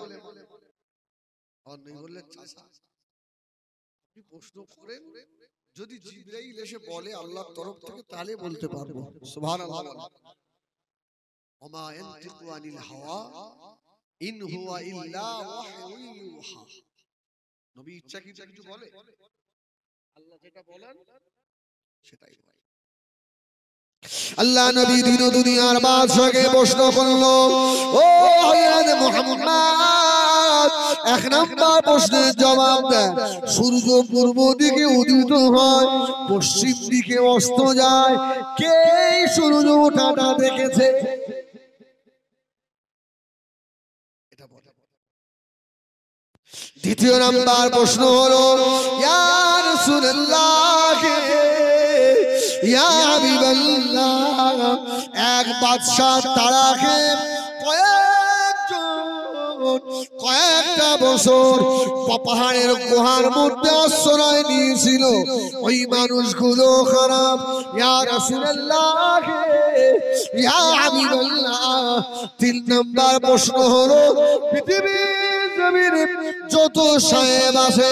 আর নবী বললেন চাচা আপনি প্রশ্ন করেন, যদি জিবরাইল এসে বলে আল্লাহর তরফ থেকে তাহলে বলতে পারবো। সুবহানাল্লাহ। ওমা ইয়ানতিকু আনিল হাওয়া ইন হুয়া ইল্লা ওয়াহয়ুন ইউহা। নবী ইচ্ছাকৃত কিছু বলে? আল্লাহ যেটা বলেন সেটাই বলে। আল্লাহ নবী দিন দুনিয়ার বাদশাকে প্রশ্ন করলো, ও হযরত মুহাম্মদ, এক নাম্বার প্রশ্নের জবাব দেন। সূর্য পূর্ব দিকে উদিত হয়, পশ্চিম দিকে অস্ত যায়, কে সূর্য ওঠাটা দেখেছে? এটা বলে। দ্বিতীয় নাম্বার প্রশ্ন হলো, ইয়া রাসূলুল্লাহ, ইয়া হাবিবাল্লাহ, এক বাদশা তারাকে কয়েকটা বছর পাহাড়ের গুহার মধ্যে আশ্রয় নিয়েছিল, ওই মানুষগুলো খারাপ। ইয়া রাসূলুল্লাহ, ইয়া হাবিবাল্লাহ। তিন নাম্বার প্রশ্ন হলো, পৃথিবীর জমিনে যত সাহেব আছে,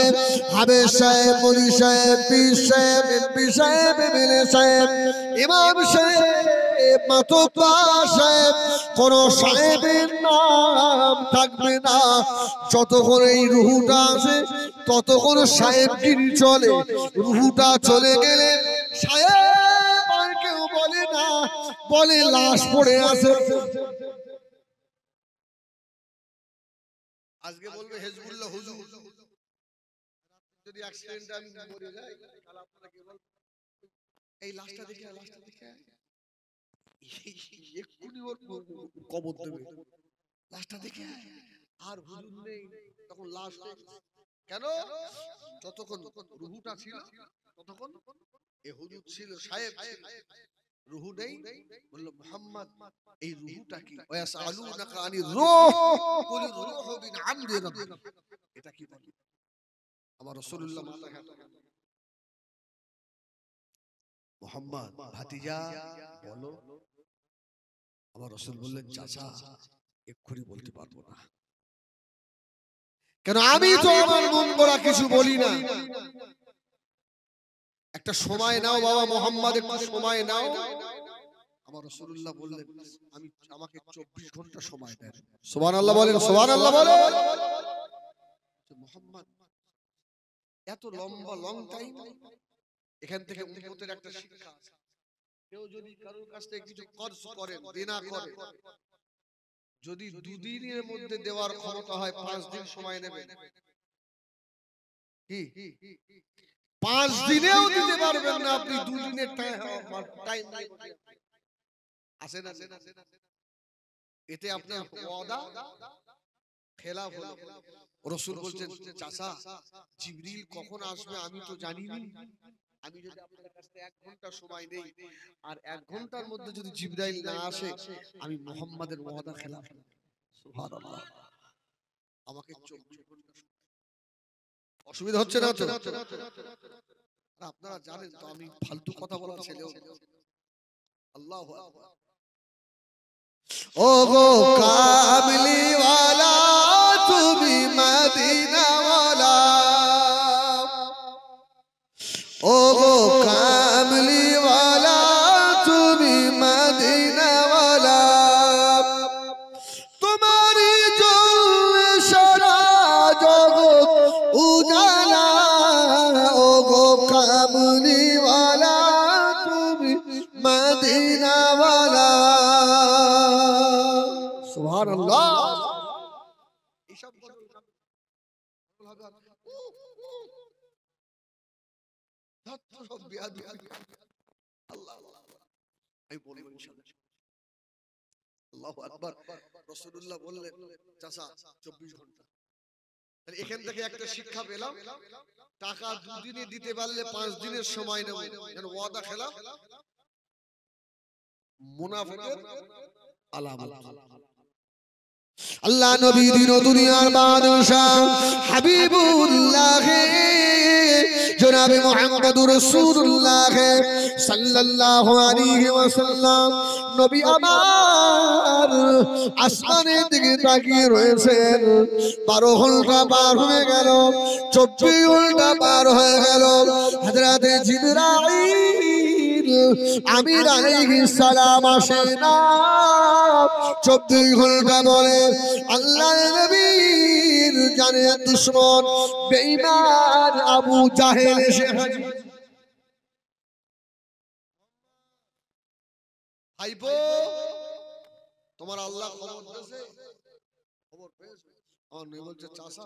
হাবেজ সাহেব, মনি সাহেব, পীর সাহেব, এমপি সাহেব, এমএলএ সাহেব, ইমাম সাহেব, মাতব্বর সাহেব, কোন সাহেবের নাম থাকবে না। যতক্ষণ এই রুহুটা আছে ততক্ষণ সাহেবগিরি চলে। রুহুটা চলে গেলে সাহেব আর কেউ বলে না, বলে লাশ পড়ে আছে। আজকে বলবে হিজবুল্লাহ হুজুর, যদি অ্যাক্সিডেন্টে আমি মরে যাই, কাল আপনারা কি বলবেন? এই লাশটা দেখে, লাশটা দেখে এক্ষুনি ওর কবর দেবে, লাশটা দেখে। আর হুজুর নেই, তখন লাশ হয়ে গেছে। কেন? যতক্ষণ রুহুটা ছিল ততক্ষণ এ হুজুর ছিল, সাহেব ছিল। রুহু নেই, বলল মুহাম্মদ এই রুহুটা কি? ওয়াসআলুনাকা আনির রূহ কুল রূহু মিন আমরি রাব্বি। এটা কি বলে? আমার রাসূলুল্লাহ মাথায় হাত, মুহাম্মদ ভাতিজা বলো। আমার রাসূল বললেন চাচা এক্ষুনি বলতে পারবো না, কেন আমি তো আমার মন গড়া কিছু বলি না। একটা সময় নাও বাবা মুহাম্মদ, একটু সময় নাও। আমার রাসূলুল্লাহ বললেন আমাকে 24 ঘন্টা সময় দেন। সুবহানাল্লাহ বলেন, সুবহানাল্লাহ বলেন। মুহাম্মদ এত লম্বা লং টাইম, এখান থেকে উম্মতের একটা শিক্ষা আছে। কেউ যদি কারোর কাছ থেকে কিছু কর্জ করে, দেনা করে, যদি দুদিনের মধ্যে দেওয়ার ক্ষমতা হয় 5 দিন সময় নেবে। কি 5 দিনেও দিতে পারবেন না আপনি, 2 দিনের টাইম আছে না? এতে আপনার ওয়াদা খেলাফ হলো। রাসূল বলছেন চাচা জিবরিল কখন আসবে আমি তো জানি না। আমি যদি আপনার কাছ থেকে 1 ঘন্টা সময় নেই, আর 1 ঘন্টার মধ্যে যদি জিবরাইল না আসে, আমি মুহাম্মাদের ওয়াদা খেলাফ। সুবহানাল্লাহ। আমাকে 24 ঘন্টা অসুবিধা হচ্ছে না তো? আর আপনারা জানেন তো আমি ফালতু কথা বলার ছেলেও। আল্লাহু আকবার। ও গো কামলি ওয়ালা তুমি মদিনা ওয়ালা, ও গো কামলি ওয়ালা তুমি মদিনা ওয়ালা, তোমারি জন্য সারা জগৎ উজালা, ও গো কামলি ওয়ালা তুমি মদিনা ওয়ালা। সুবহানাল্লাহ। এইসব আল্লাহ আমি বলবো ইনশাআল্লাহ। আল্লাহু আকবার। রাসূলুল্লাহ বললেন চাচা 24 ঘন্টা। এখান থেকে একটা শিক্ষা পেলাম, টাকা দুদিনে দিতে পারলে 5 দিনের সময় নেব, যেন ওয়াদা খেলাফ মুনাফিকের আলামত। আল্লাহ নবী দিন দুনিয়ার বাদশাহ হাবিবুল্লাহ জনাবে মুহাম্মদুর রাসূলুল্লাহ সাল্লাল্লাহু আলাইহি ওয়াসাল্লাম নবী আমার আসমানের দিকে তাকিয়ে রয়েছেন। 12 ঘন্টা পার হয়ে গেল, 24 ঘন্টা পার হয়ে গেল। হযরতে জিবরাইল আমির আলাইহিস সালাম আসে না। 24 ঘন্টা বলে আল্লাহর নবীর জানের দুশমন বেঈমান আবু জাহেল এসে হাজির। ভাইপো, তোমার আল্লাহ খবর দিয়েছে? খবর পেয়েছো? আমার নবী বলছে চাচা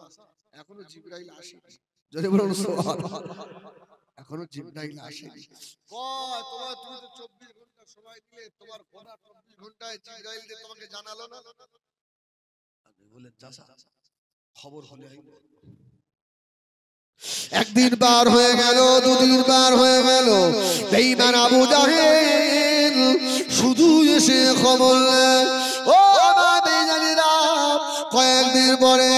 এখনো জিবরাইল আসেনি। যদি বলুন সুবহানাল্লাহ, এখনো জিবরাইল আসেনি। কয় তোমার তুমি তো 24 ঘন্টা সময় দিলে, তোমার খোদা 24 ঘন্টায় জিবরাইল দিয়ে তোমাকে জানালো না? আপনি বলেন চাচা খবর হলে একদিন পার হয়ে গেল, দুদিন পার হয়ে গেল, বেঈমান আবু জাহেল শুধু এসে খবর নেয়। ও আমার বেঈমানেরা, কয়েকদিন পরে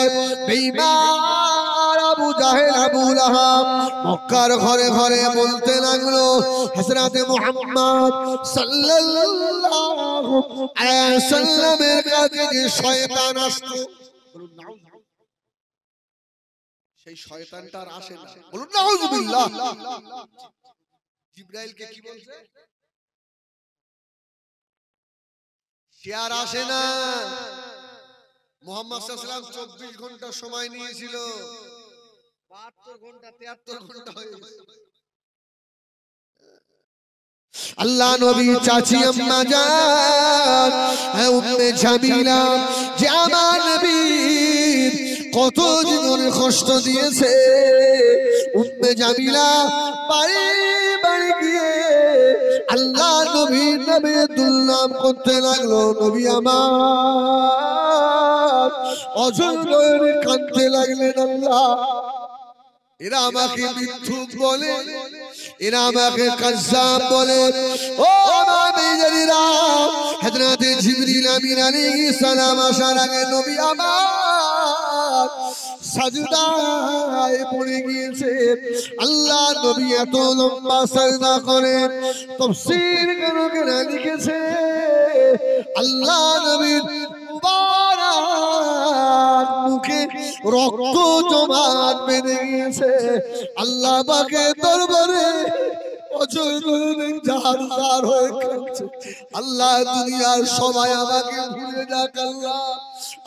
বেঈমান আবু জাহেল আবু লাহাব মক্কার ঘরে ঘরে বলতে লাগলো হযরতে মুহাম্মদ সাল্লাল্লাহু আলাইহি ওয়াসাল্লামের কাছে যে শয়তান আসতো, বলুন নাউযুবিল্লাহ, সেই শয়তানটা আর আসে না। বলুন নাউযুবিল্লাহ। জিবরাইলকে কি বলছে? সে আর আসে না। মুহাম্মদ সাল্লাল্লাহু আলাইহি ওয়াসাল্লাম 24 ঘন্টা সময় নিয়েছিল, 72 ঘন্টা 73 ঘন্টা হয়ে গেছে। আল্লাহ নবী চাচি আম্মা জান উম্মে জামিলা যে আমার নবী কত জীবনে কষ্ট দিয়েছে, উম্মে জামিলা বাড়ি বাড়ি গিয়ে আল্লাহ নবীর নামে দুর্নাম করতে লাগলো। নবী আমার অঝর করে কাঁদতে লাগলেন, আল্লাহ এরা আমাকে মিথ্যুক বলে, এরা আমাকে কাজ্জাব বলে। ও আমার বেঈমানেরা, হযরতে জিবরিল আমিন আলাইহিস সালাম আসার আগে নবী আমার সাজদায় পড়ে গিয়েছে। আল্লাহ নবী এত লম্বা সাজদা করে তাফসীর কারকেরা লিখেছে আল্লাহ নবীর মুবারক মুখে রক্ত জমাট বেঁধে গিয়েছে। আল্লাহ পাকের দরবারে ঝাড় হয়ে কাঁদছে, আল্লাহ দুনিয়ার সবাই আমাকে ভুলে যাক, আল্লাহ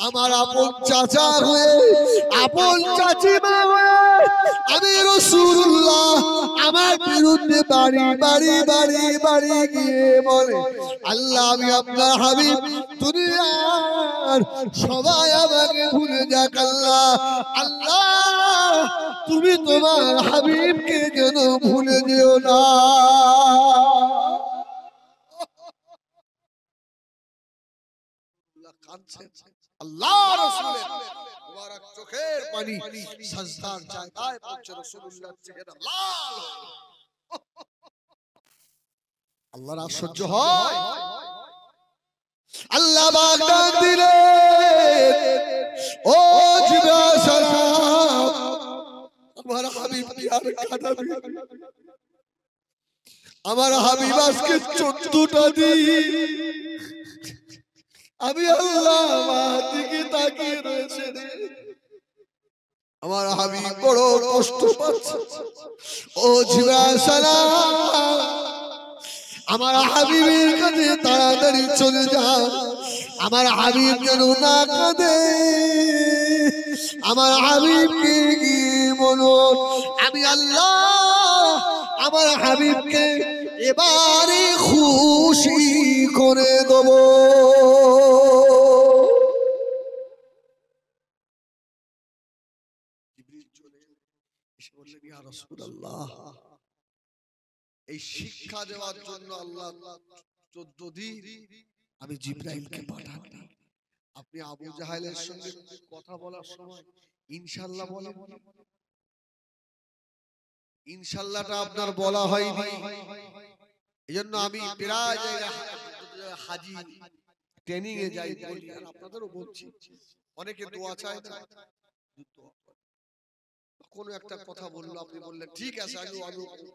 আমার আপন চাচা হয়ে আপন চাচিমা হয়ে আমি রাসূলুল্লাহ আমার বিরুদ্ধে বাড়ি বাড়ি বাড়ি বাড়ি গিয়ে বলে আল্লাহ আমি আপনার হাবিব, দুনিয়ার সবাই আমাকে ভুলে যাক, আল্লাহ আল্লাহ তুমি তোমার হাবিবকে যেন ভুলে যেও না। আল্লাহ রাসূলের মুবারক চোখের পানি সাজদার জায়গায় পৌঁছে রাসূলুল্লাহর চেহারা লাল। আল্লাহর আর সহ্য হয়? আল্লাহ পাক ডাক দিলেন, ও জিবরাইল সালাম আমার হাবিব কি আর কাঁদাবি? আমার হাবিব আজকে 14টা দিন আমি আল্লাহ আমার দিকে তাকিয়ে রয়েছে, আমার হাবিব বড় কষ্ট পাচ্ছে। ও জিবরাইল সালাম আমার হাবিবের কাছে তাড়াতাড়ি চলে যাও, আমার হাবিব যেন না কাঁদে। আমার হাবিবকে গিয়ে বলো আমি আল্লাহ আমার হাবিবকে এবারে খুশি করে দেব। এই শিক্ষা দেওয়ার জন্য আল্লাহ 14 দিন আমি জিবরাইলকে পাঠান। আপনি আবু জাহেলের সঙ্গে কথা বলার সময় ইনশাআল্লাহ বলেন, ইনশাআল্লাহটা আপনার বলা হয়নি। এজন্য আমি প্রায় জায়গায় হাজি ট্রেনিং এ যাই, বলি আর আপনাদেরও বলছি, অনেকে দোয়া চায় না, কোন একটা কথা বললো, আপনি বললেন ঠিক আছে আমি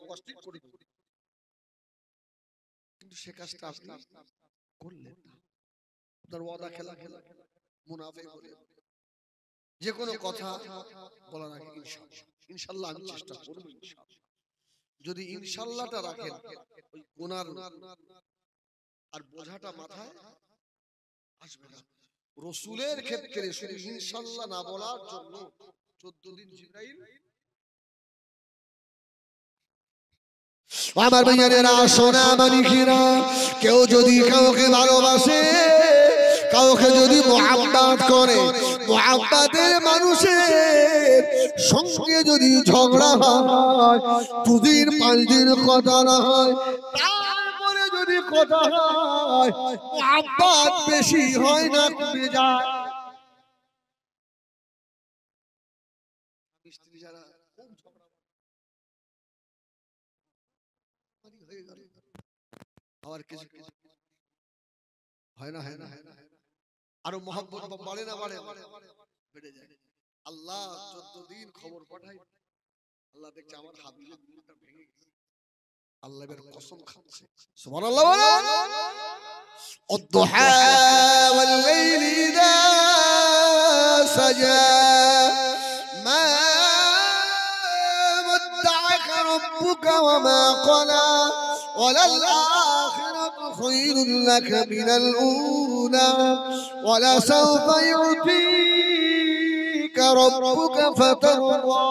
কষ্ট করে দেব, কিন্তু সে কাজটা আপনি করলেন না, আপনার ওয়াদা খেলা মুনাফিক বলে। যে কোনো কথা বলার আগে ইনশাআল্লাহ, ইনশাআল্লাহ আমি চেষ্টা করব, ইনশাআল্লাহ। যদি ইনশাআল্লাহটা রাখেন, ওই গুনার আর বোঝাটা মাথায় আসবে না। রাসূলের ক্ষেত্রে শুধু ইনশাআল্লাহ না বলার জন্য 14 দিন জিবরাইল। আমার ভাইয়েরা, সোনা মানিকেরা, কেউ যদি কাউকে ভালোবাসে, কাউকে যদি মুহাব্বত করে, মুহাব্বতের মানুষের সঙ্গে যদি ঝগড়া হয়, 2 দিন 5 দিন কথা না হয়, তারপরে যদি কথা হয়, মুহাব্বত বেশি হয় না কমে যায়। স্ত্রী যারা খুব ঝগড়া হয়ে গেল, আবার কিছু হয় না, হয় না, আরো মহব্বত বাড়ে না বাড়ে, বেড়ে যায়। আল্লাহ 14 দিন খবর পাঠায়, আল্লাহ দেখছে আমার হাবিবের দিলটা ভেঙে গেছে, আল্লাহ এর কসম খাচ্ছে। সুবহানাল্লাহ বলেন। আদ-দুহা ওয়াল লাইলি ইযা সাজা মা ওয়াদ্দা'আকা রাব্বুকা ওয়া মা ক্বালা ওয়ালাল আখিরাতু খায়রুল লাকা মিনাল উলা ওয়ালাসাওফা ইউতিকা রাব্বুকা ফাতারদা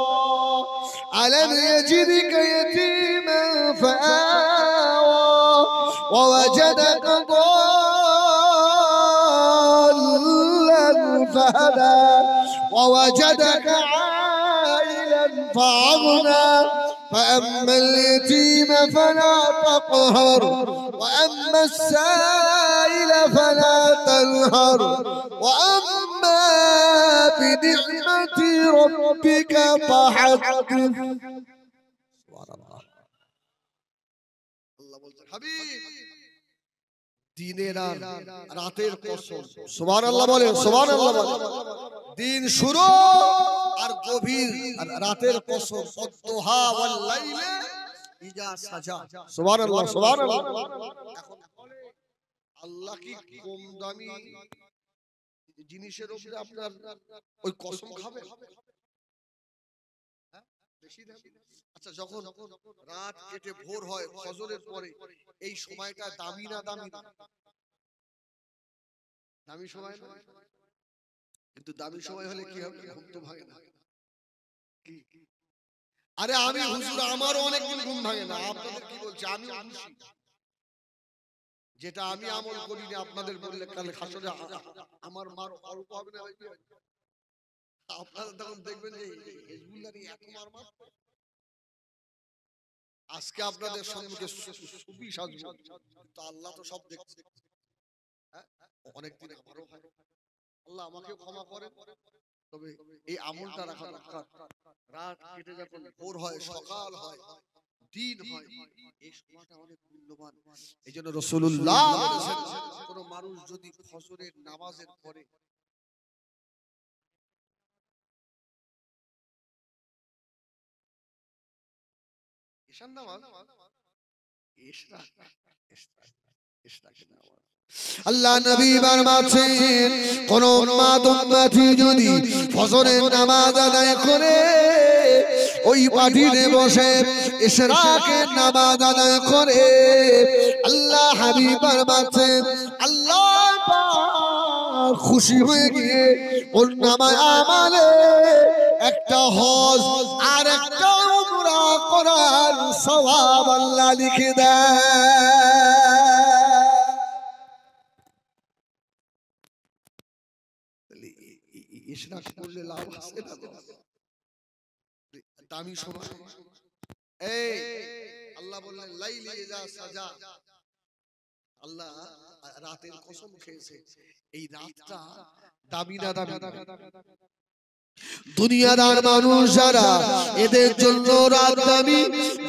ألم يجدك يتيما فآوى ووجدك ضالا فهدى ووجدك عائلا فأغنى فأما اليتيم فلا تقهر وأما السائل فلا تنهر وأما بنعمة ربك فحدث। আল্লাহ বলছেন, হাবিব দিনের আর রাতের কসম। সুবহানাল্লাহ বলেন, সুবহানাল্লাহ বলেন। দিন শুরু আর গভীর রাতের কসম। আদ-দুহা ওয়াল লাইলি ইযা সাজা। সুবহানাল্লাহ, সুবহানাল্লাহ। এখন আল্লাহ কি কম দামি জিনিসের উপরে আপনার ওই কসম খাবে? বেশি দামি। আচ্ছা, যখন রাত কেটে ভোর হয় ফজরের পরে, এই সময়টা দামি না দামি? দামি সময় না? কিন্তু দামি সময় হলে কি হবে? ঘুম তো ভাঙে না। কি আরে আমি হুজুর, আমারও অনেকদিন ঘুম ভাঙে না। আপনাদের কি বলছি, আমি যেটা আমি আমল করিনি আপনাদের বললে কালে হাসরে আমার মার অল্প হবে না? আপনারা তখন দেখবেন যে হিজবুল্লাহর এত মার মার। আজকে আপনাদের সম্মুখে সুফি সাজবো, কিন্তু আল্লাহ তো সব দেখছে। অনেকদিন আমারও হয়, আল্লাহ আমাকে ক্ষমা করেন। তবে এই আমলটা রাখা দরকার। রাত কেটে যখন ভোর হয়, সকাল হয়, দিন হয়, এই সময়টা অনেক মূল্যবান। এইজন্য রাসূলুল্লাহ বলেছেন, কোন মানুষ যদি ফজরের নামাজের পরে ঈশান নামাজ, আল্লাহ নবী ফরমাচ্ছেন, কোন উম্মতি যদি ফজরের নামাজ আদায় করে ওই মাটিতে বসে ইশরাকের নামাজ আদায় করে, আল্লাহ হাবিব ফরমাচ্ছেন আল্লাহ পাক খুশি হয়ে গিয়ে ওর নামায় আমালে একটা হজ আর একটা উমরা করার সওয়াব আল্লাহ লিখে দেয়। ইশরাক করলে লাভ আছে না? দামি সময়। এই আল্লাহ বললেন লাইলি ইযা সাজা, আল্লাহ রাতের কসম খেয়েছে। এই রাতটা দামি না দামি? দুনিয়াদার মানুষ যারা, এদের জন্য রাত দামি।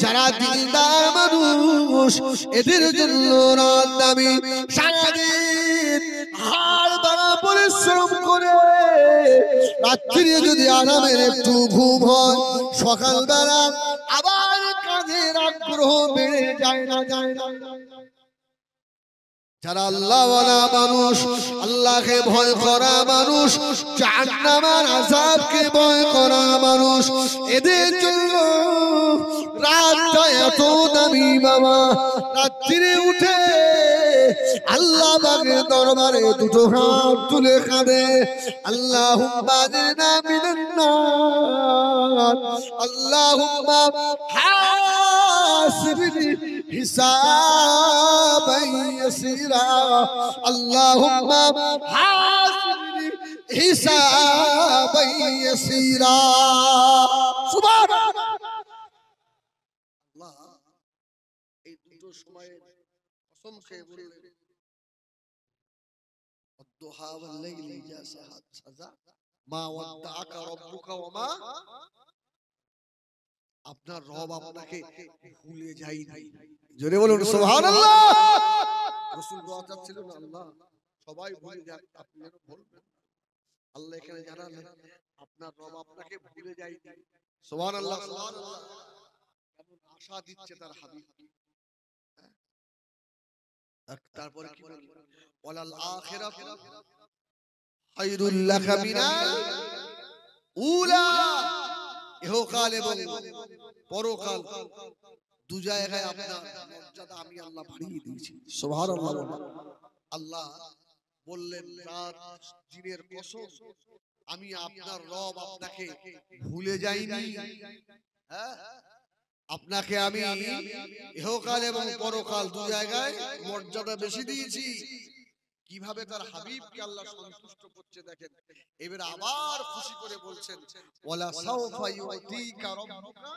যারা দিনদার মানুষ, এদের জন্য রাত দামি। সারাদিন হাড় ভাঙা পরিশ্রম করে রাত্রি যদি আরামের একটু ঘুম হয়, সকালবেলা আবার কাজের আগ্রহ বেড়ে যায় না, যায় না। যারা আল্লাহওয়ালা মানুষ, আল্লাহকে ভয় করা মানুষ, জাহান্নামের আযাবকে ভয় করা মানুষ, এদের জন্য রাতটা এত দামি বাবা। রাত্রিরে উঠে আল্লাহ পাকের দরবারে দুটো হাত তুলে কাঁদে, আল্লাহুম্মা আজরনা মিনান নার, আল্লাহুম্মা হাসিবনি হিসাবান ইয়াসীরা, আল্লাহুম্মা হাসিবনি হিসাবান ইয়াসীরা। সুবহানাল্লাহ। আল্লাহ এই দুটো সময়ে কসম খেয়ে বললেন, والضحى والليل إذا سجى ما ودعك ربك وما। আপনার রব আপনাকে ভুলে যায়নি। জোরে বলুন সুবহানাল্লাহ। রাসূল দোয়া চাচ্ছিলেন, আল্লাহ সবাই ভুলে যাক, আপনি যেন বলবেন। আল্লাহ এখানে জানালেন আপনার রব আপনাকে ভুলে যায়নি। সুবহানাল্লাহ, সুবহানাল্লাহ। কেমন আশা দিচ্ছে তার হাবিব। তারপরে কি বললেন, ওয়ালাল আখিরাতু খায়রুল লাকা মিনাল উলা। ইহকাল এবং পরকাল দু জায়গায় আপনার মর্যাদা আমি আল্লাহ বাড়িয়ে দিয়েছি। সুবহানাল্লাহ। আল্লাহ বললেন, রাত দিনের কসম, আমি আপনার রব আপনাকে ভুলে যাইনি। হ্যাঁ, আপনাকে আমি ইহকাল এবং পরকাল দু জায়গায় মর্যাদা বেশি দিয়েছি। কিভাবে তার হাবিবকে আল্লাহ সন্তুষ্ট করছে দেখেন। এবার আবার খুশি করে বলছেন, ওয়ালা সাওফা ইউতিকা রাব্বুকা।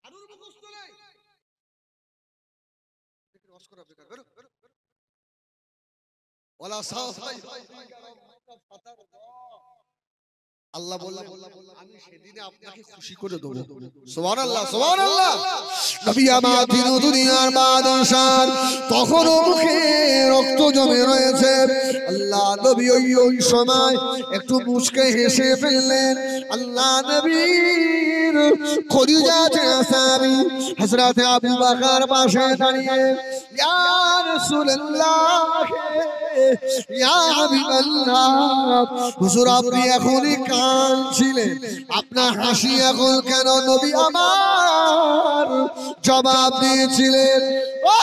আরুর মুখস্থ নাই, ওয়াজ করা বেকার করো। ওয়ালা সাওফা ইউতিকা রাব্বুকা ফাতারদা। আল্লাহ বললেন, আমি সেদিনে আপনাকে খুশি করে দেব। সুবহানাল্লাহ, সুবহানাল্লাহ। নবী আমার দিন দুনিয়ার বাদশাহ, তখনও মুখে রক্ত জমে রয়েছে। আল্লাহ নবী ওই সময় একটু মুচকে হেসে ফেললেন। আল্লাহ নবীর খলিজাতে আসাবি হযরত আবু বকর পাশে দাঁড়িয়ে, ইয়া রাসূলুল্লাহ, ইয়া হাবিবাল্লাহ, হুজুর আপনি এখনই কাঁদছিলেন, আপনার হাসি এখন কেন? নবী আমার জবাব দিয়েছিলেন, ও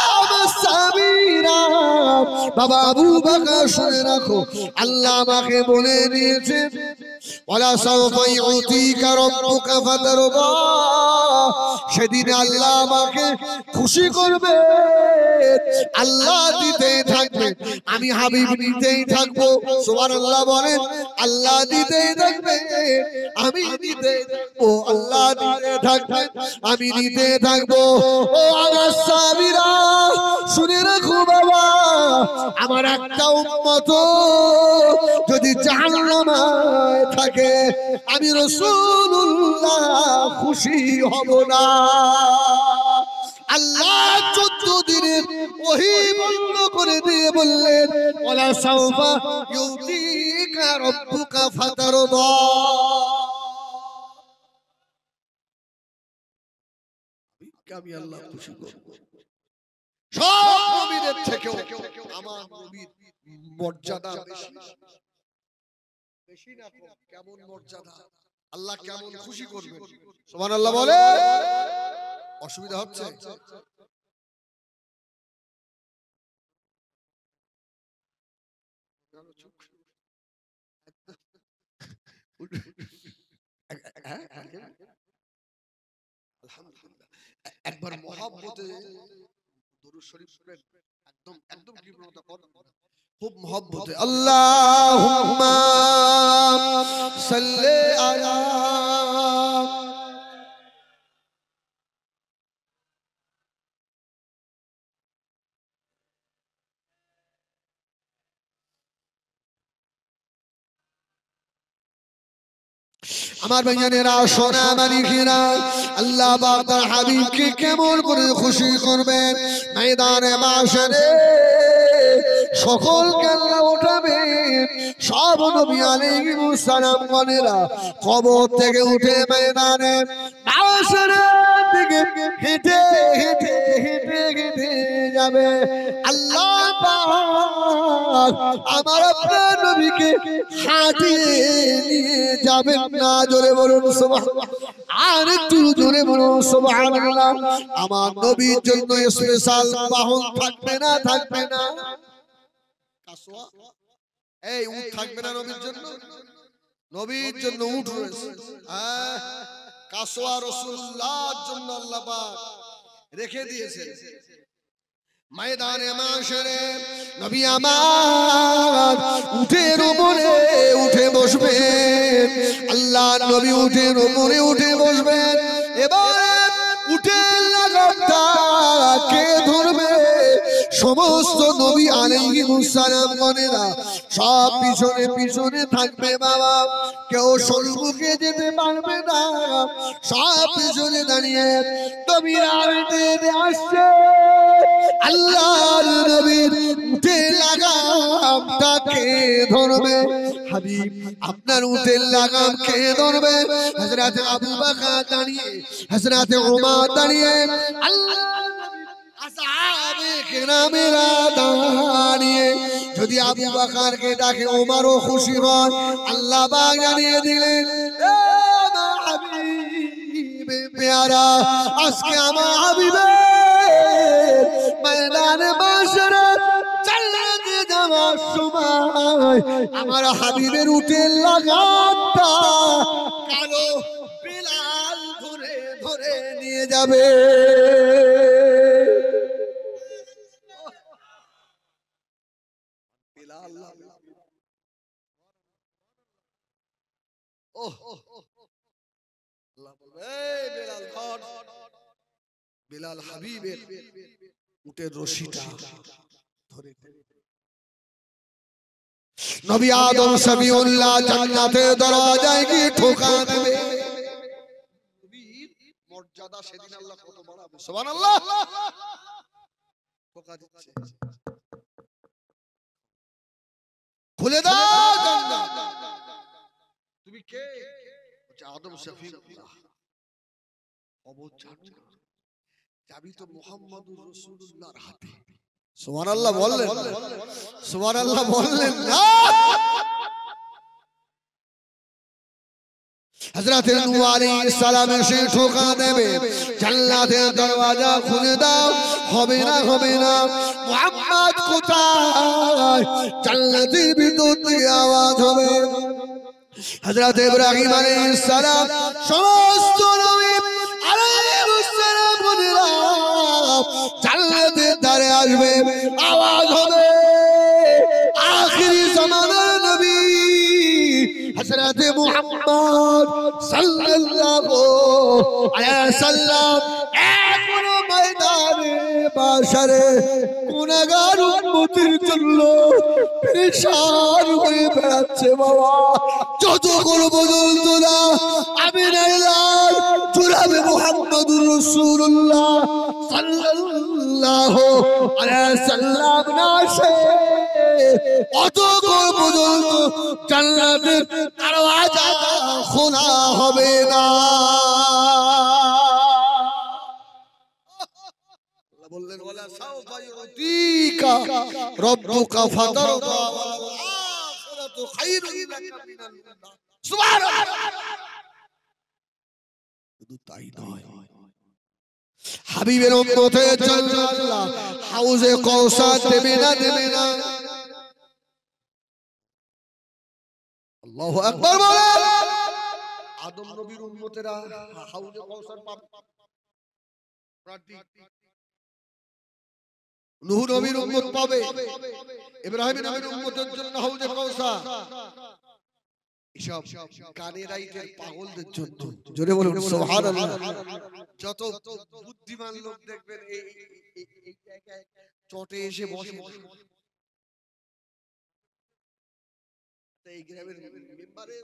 সাবিরা, বাবা আবু বকর শুনে রাখো, আল্লাহ আমাকে বলে দিয়েছেন, ওয়ালা সাওফা ইউতিকা রাব্বুকা ফাতারদা। সেদিন আল্লাহ আমাকে খুশি করবে, আল্লাহ দিতেই থাকবে, আমি হাবিব নিতেই থাকবো। সুবহানাল্লাহ বলেন, আল্লাহ দিতেই থাকবে, আমি নিতেই থাকবো, আল্লাহ দিতে থাকবে, আমি নিতে থাকবো। ও আমার সাবিরা, শুনে রাখো বাবা, আমার একটা উম্মত যদি জাহান্নামে থাকে, আমি রাসূলুল্লাহ খুশি হব না। আল্লাহ 14 দিনের ওহী বন্ধ করে দিয়ে বললেন, ওয়ালা সাওফা ইউতিকা রাব্বুকা ফাতারদা। আমি আল্লাহ খুশি করব। সব নবীদের থেকেও আমার নবীর মর্যাদা বেশি। বেশি না কম? কেমন মর্যাদা, আল্লাহ কেমন খুশি করবেন। সুবহানাল্লাহ বলে। অসুবিধা হচ্ছে? আলহামদুলিল্লাহ। একবার মহব্বতে দুরূদ শরীফ পড়েন, একদম একদম কৃপণতা করেন, খুব মহব্বতে আল্লাহুম্মা সাল্লি আলা আমার ভাইজানেরা সোনা মানিকেরা আল্লাহ পাক তার হাবিবকে কেমন করে খুশি করবেন ময়দানে মাশরে সকলকে আল্লাহ উঠাবেন সব নবী আলাইহিস সালাম গণেরা কবর থেকে উঠে ময়দানে মাশরে দিকে হেঁটে হেঁটে হেঁটে হেঁটে যাবে আল্লাহ পাক আমার আপনার নবীকে হাঁটিয়ে নিয়ে যাবেন না জোরে বলুন সুবহানাল্লাহ আর একটু জোরে বলুন সুবহানাল্লাহ আমার নবীর জন্য স্পেশাল বাহন থাকবে না কাসওয়া এই উট থাকবে না নবীর জন্য উট রয়েছে হ্যাঁ কাসওয়া রাসূলুল্লাহর জন্য আল্লাহ পাক রেখে দিয়েছে ময়দানে মাশরে নবী আমার উটের উপরে উঠে বসবেন আল্লাহর নবী উটের উপরে উঠে বসবেন এবারে উটের লাগামটা কে ধরবে সমস্ত নবী আলাইহিস সালাম গণেরা সব পিছনে পিছনে থাকবে বাবা কেউ সম্মুখে যেতে পারবে না সব পিছনে দাঁড়িয়ে নবীরা হেঁটে আসছে আল্লাহর নবীর উটের লাগামটা কে ধরবে হাবিব আপনার উটের লাগাম কে ধরবে হযরত আবু বকর দাঁড়িয়ে হযরত ওমর দাঁড়িয়ে আল্লাহ আসহাবে কেরামেরা দাঁড়িয়ে যদি আবু বকরকে ডাকে ওমরও খুশি হয় আল্লাহ পাক জানিয়ে দিলেন এ আমার হাবিব প্যারা আজকে আমার হাবিবের ময়দানে মাশরে জান্নাতে যাওয়ার সময় আমার হাবিবের উটের লাগামটা কালো বিলাল ধরে ধরে নিয়ে যাবে বিলাল ওহ আল্লাহ বলবে এই বিলাল ধর বিলাল হাবিবের উটের রশিটা ধরে নবী আদম সবিউল্লাহ জান্নাতের দরজায় গিয়ে ঠোকা দেবে নবীর মর্যাদা সেদিন আল্লাহ কত বাড়াবে সুবহানাল্লাহ ঠোকা দিচ্ছে খুলে দাও জান্নাত তুমি কে আদম সফিউল্লাহ অবচার চাবি তো মুহাম্মদুর রাসূলুল্লাহর হাতে সুবহানাল্লাহ বললেন সুবহানাল্লাহ বললেন না হযরত নূহ আলাইহিস সালাম এসে ঠোকা দেবে জান্নাতের দরওয়াজা খুলে দাও হবে না মুহাম্মদ কোথায় জান্নাতের ভিতর থেকে আওয়াজ হবে হযরত ইব্রাহিম আলাইহিস সালাম সমস্ত নবী আলাইহিস সালাম বলেরা জান্নাতের দ্বারে আসবে আওয়াজ হবে আখিরি জামানার নবী হযরত মুহাম্মদ সাল্লাল্লাহু আলাইহি সাল্লাম এখন ময়দানে মাশরে গুনাহগার উম্মতের জন্য পেরেশান হয়ে বেড়াচ্ছে বাবা যত করব বলতোলা আমি নাইলাম জুরাবে মুহাম্মদুর রাসূলুল্লাহ সাল্লাল্লাহু আলাইহি সাল্লাম নাশে অত পর্যন্ত জান্নাতের দরওয়াজা খোলা হবে না আল্লাহ বললেন ওয়ালা সাওফা ইউতিকা রাব্বুকা ফাতারদা ওয়াল আখিরাতু খায়রুন লাকা মিনাল উলা সুবহানাল্লাহ শুধু তাই নয় হাবিবের উম্মতের জন্য আল্লাহ হাউজে কাউসার দেবে না আল্লাহু আকবার বলেন আদম নবীর উম্মতেরা হাউজে কাউসার পাবে নূহ নবীর উম্মত পাবে ইব্রাহিম নবীর উম্মতের জন্য হাউজে কাউসার এসব কানেরাইটের পাগলদের জন্য জোরে বলুন সুবহানাল্লাহ যত বুদ্ধিমান লোক দেখবেন এই জায়গায় চটে এসে বসে এই গ্রামের মেম্বারে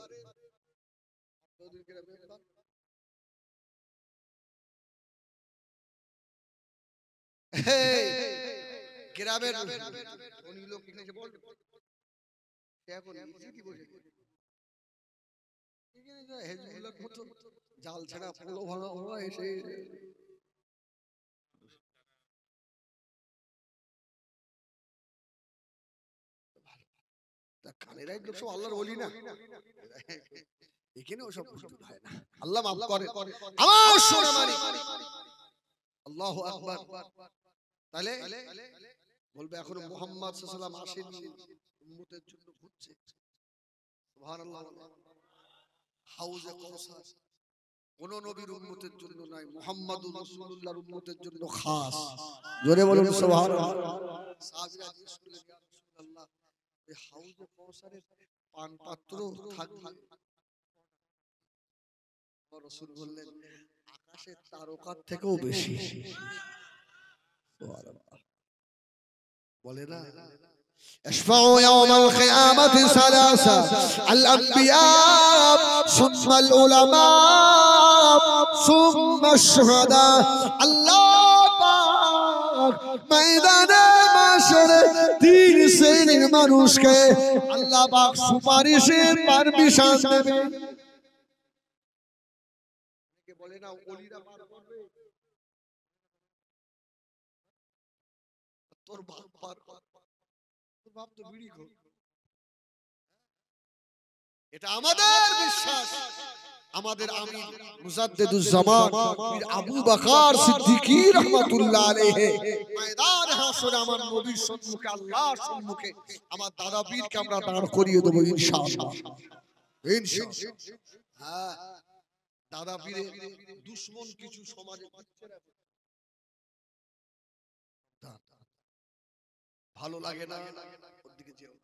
গ্রামের ধনী লোক এসে বলবে এখন কি বসে হেজবুল্লাহর মতো জাল ছাড়া পোলো ভাঙা ভাঙা এসে কানেরাই লোক সব আল্লাহর ওলি না, এখানে ওসব প্রস্তুত হয় না। আল্লাহ মাফ করে আমার সোনা মানিক। আল্লাহু আকবার। তাহলে বলবে এখন মুহাম্মদ সাল্লাল্লাহু আলাইহি ওয়াসাল্লাম আসেনি, উম্মতের জন্য ঘুরছে। সুবহানাল্লাহ। হাউজে কাউসার কোন নবীর উম্মতের জন্য নয়, মুহাম্মাদুর রাসূলুল্লাহর উম্মতের জন্য খাস। জোরে বলুন সুবহানাল্লাহ। সাহাবীরা জিজ্ঞেস করলেন, ইয়া রাসূলুল্লাহ, এই হাউজে কাউসারের পান পাত্র থাকবে? রাসূল বললেন, আকাশের তারকার থেকেও বেশি। সুবহানাল্লাহ। বলে না يشفع يوم القيامة ثلاثة الأنبياء ثم العلماء ثم الشهداء الله ময়দানে মাশরে তিন শ্রেণীর মানুষকে আল্লাহ পাক সুপারিশের পারমিশন দেবে। বলে না ওলিরা পার করবে, তোর বাপ পার করবে, তোর বাপ তো বিড়ি খোর। এটা আমাদের বিশ্বাস। আমাদের আমির মুজাদ্দিদুজ্জামান পীর আবু বকর সিদ্দিকী রাহমাতুল্লাহ আলাইহি ময়দান হাসরে আমার নবীর সম্মুখে, আল্লাহর সম্মুখে আমার দাদা পীরকে আমরা দাঁড় করিয়ে দেব ইনশাআল্লাহ। ইনশাআল্লাহ। হ্যাঁ, দাদা পীরের দুশমন কিছু সমাজে ভালো লাগে না, ওর দিকে যেও।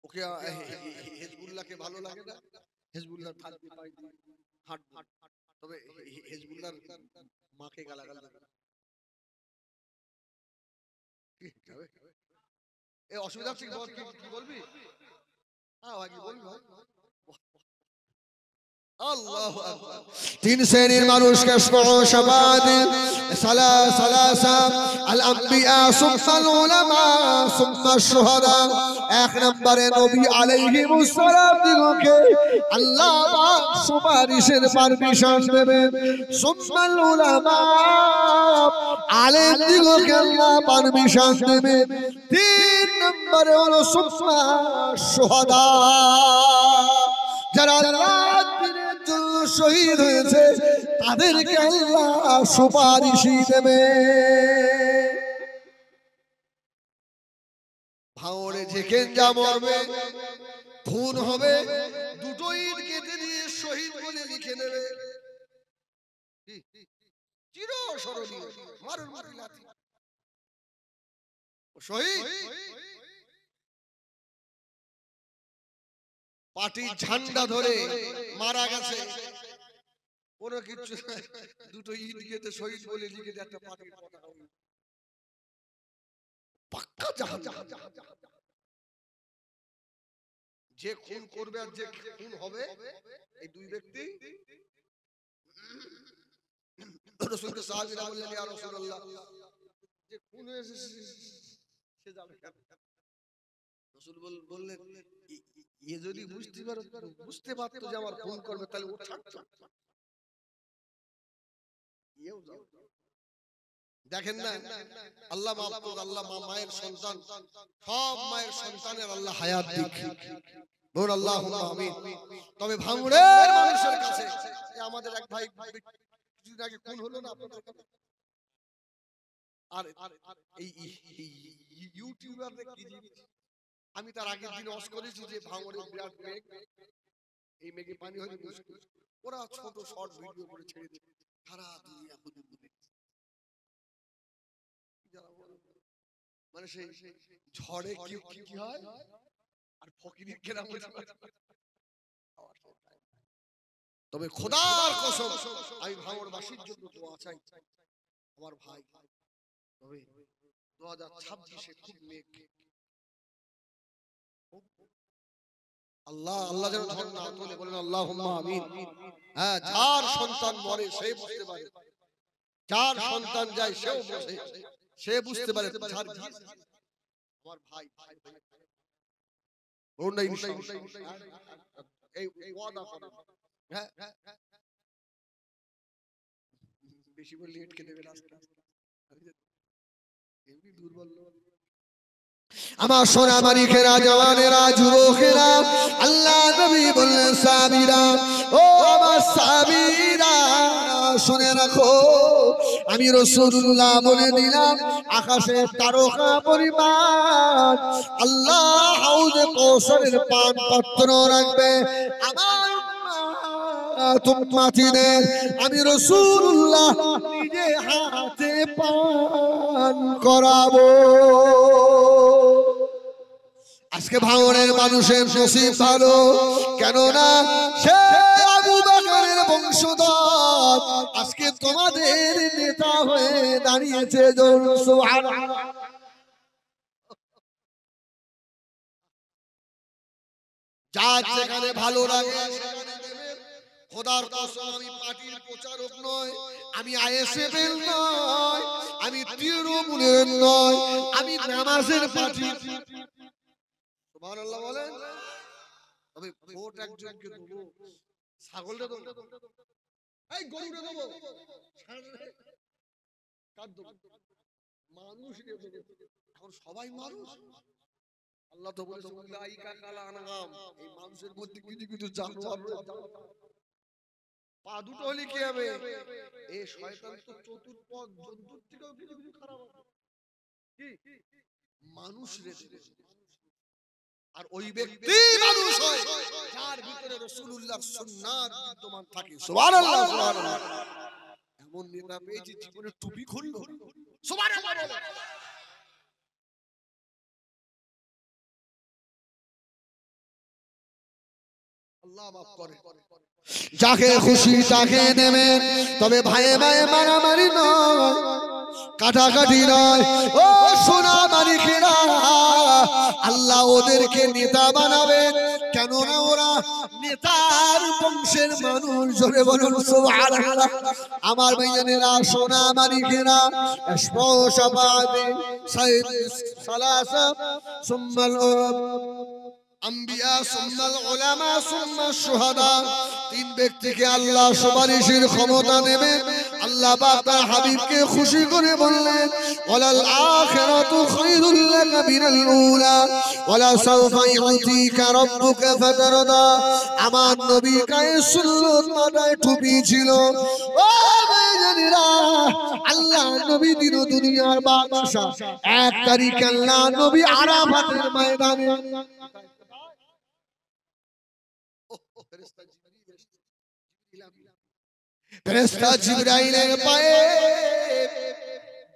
ওকে হেজবুল্লাহকে ভালো লাগে না, হেজবুল্লাহ থাকবে পাই হাট হাট, তবে হেজবুল্লাহর মাকে গালাগাল দেবে এ অসুবিধা হচ্ছে কি বলবি? হ্যাঁ ভাই কি বলবি? আল্লাহু আকবার। তিন শ্রেণীর মানুষকে শাফাআত সালাসা আল আম্বিয়া সুম্মাল উলামা সুম্মাশ শুহাদা। এক নম্বরে নবী আলাইহিমুস সালাম দিগকে আল্লাহ পাক সুপারিশের পারমিশন দেবেন। সুম্মাল উলামা আলেম দিগকে আল্লাহ পারমিশন দেবেন। তিন নম্বরে হলো সুম্মাশ শুহাদা, যারা আল্লাহর দ্বীনের জন্য শহীদ হয়েছে তাদেরকে আল্লাহ সুপারিশই দেবে। ভাঙড়ে যেখানে যা মরবে, খুন হবে, দুটো ইট কেটে দিয়ে শহীদ বলে লিখে নেবে। চিরস্মরণীয় মারুন মারি লাথি শহীদ। পার্টির ঝান্ডা ধরে মারা গেছে, কোনো কিছু দুটো ইট কেটে শহীদ বলে লিখে দিয়ে একটা পার্টির পতাকা পাক্কা জাহান্নাম। যে খুন করবে আর যে খুন হবে, এই দুই ব্যক্তি। রাসূলকে সাহাবীরা বললেন, ইয়া রাসূলুল্লাহ, যে খুন হয়েছে সে যাবে কেন? রাসূল বললেন, এ যদি বুঝতে পারতো যে আমার খুন করবে তাহলে ও ছাড়তো। দেখেন না, আল্লাহ মাফ করুন, আল্লাহ মায়ের সন্তান, সব মায়ের সন্তানের আল্লাহ হায়াত দিক, বলুন আল্লাহুম্মা আমিন। তবে ভাঙড়ের মানুষের কাছে আমাদের এক ভাই কিছুদিন আগে খুন হলো না আপনাদের কাছে, আর এই ইউটিউবারদের কি জিনিস, আমি তার আগের দিন ওয়াজ করেছি যে ভাঙড়ের বিরাট মেঘ, এই মেঘে পানি হলে মুশকিল, ওরা ছোট শর্ট ভিডিও করে ছেড়ে দিচ্ছে, সারা দুনিয়া হুজুর বলে, মানে সেই ঝড়ে কি হয় আর ফকিরের কেরাম। তবে খোদার কসম আমি ভাঙড়বাসীর জন্য দোয়া চাই আমার ভাই, তবে 2026-এ খুব মেঘ, আল্লাহ আল্লাহ যেন ঝড় না তোলে, বলেন আল্লাহুম্মা আমিন। হ্যাঁ, যার সন্তান মরে সে বুঝতে পারে, যার সন্তান যায় সেও বসে, সে বুঝতে পারে যার আমার ভাই বলুন না ইনশাআল্লাহ। এই ওয়াদা করেন। হ্যাঁ, বেশি বললে এটকে দেবে রাস্তা, এমনি দুর্বল লোক। আমার সোনা মানিকেরা, জওয়ানেরা, যুবকেরা, আল্লাহ নবী বললেন সাহাবীরা, ও আমার সাহাবীরা শুনে রাখো, আমি রাসূলুল্লাহ বলে দিলাম, আকাশে তারকা পরিমাণ আল্লাহ হাউজে কৌসারের পান পাত্র রাখবে আমার উম্মতিদের, আমি রাসূলুল্লাহ নিজে হাতে পান করাবো। আজকে ভাঙনের মানুষের নসিব ভালো, কেননা সে আবু বকরের বংশধর আজকে তোমাদের নেতা হয়ে দাঁড়িয়েছে। সুবহানাল্লাহ। যার যেখানে ভালো লাগে সেখানে দেবে। খোদার কসম, আমি পার্টির প্রচারক নয়, আমি আইএসএফের নয়, আমি তৃণমূলের নয়, আমি নামাজের পার্টি। সুবহানাল্লাহ বলেন। তবে ভোট একজনকে দেবো, ছাগলটা দেবো, এই গরুটা দেবো, কার দেবো? মানুষ দেবো। এখন সবাই মানুষ। আল্লাহ তো বলেছে উলাইকা কাল আনআম, এই মানুষের মধ্যে কিছু কিছু জানোয়ার রয়েছে। পা দুটো হলে কি হবে? এই শয়তান তো চতুর্পদ জন্তুর থেকেও কিছু কিছু খারাপ আছে। কি মানুষ রে? আর ওই ব্যক্তি মানুষ হয় যার ভিতরে রাসূলুল্লাহর সুন্নাত বিদ্যমান থাকে। সুবহানাল্লাহ, সুবহানাল্লাহ। এমন নেতা পেয়েছি জীবনে টুপি খুললো। সুবহানাল্লাহ। আল্লাহ মাফ করে। যাকে খুশি তাকে দেবেন, তবে ভাইয়ে ভাইয়ে মারামারি নয়, কাটাকাটি নয়। ও সোনা মানিকেরা, আল্লাহ ওদেরকে নেতা বানাবে, কেননা ওরা নেতার বংশের মানুষ। জোরে বলুন সুবহানাল্লাহ। আমার ভাইজানেরা, সোনা মানিকেরা, শাফাআতে সালাসা সুম্মাল আম্বিয়া সুম্মাল উলামা সুম্মা শুহাদা, তিন ব্যক্তিকে আল্লাহ সুপারিশের ক্ষমতা দেবেন। আল্লাহ পাক তার হাবিবকে খুশি করে বললেন, ওয়ালাল আখিরাতু খায়রুল লাকা মিনাল উলা ওয়ালা সাওফা ইউতিকা রাব্বুকা ফাতারদা। আমার নবী গায়ে সুন্নত, মাথায় টুপি ছিল। ও ভাইজানেরা, আল্লাহ নবী দিন দুনিয়ার বাদশা। 1 তারিখ আল্লাহ নবী আরাফাতের ময়দানে ফেরেশতা জিবরাইলের পায়ে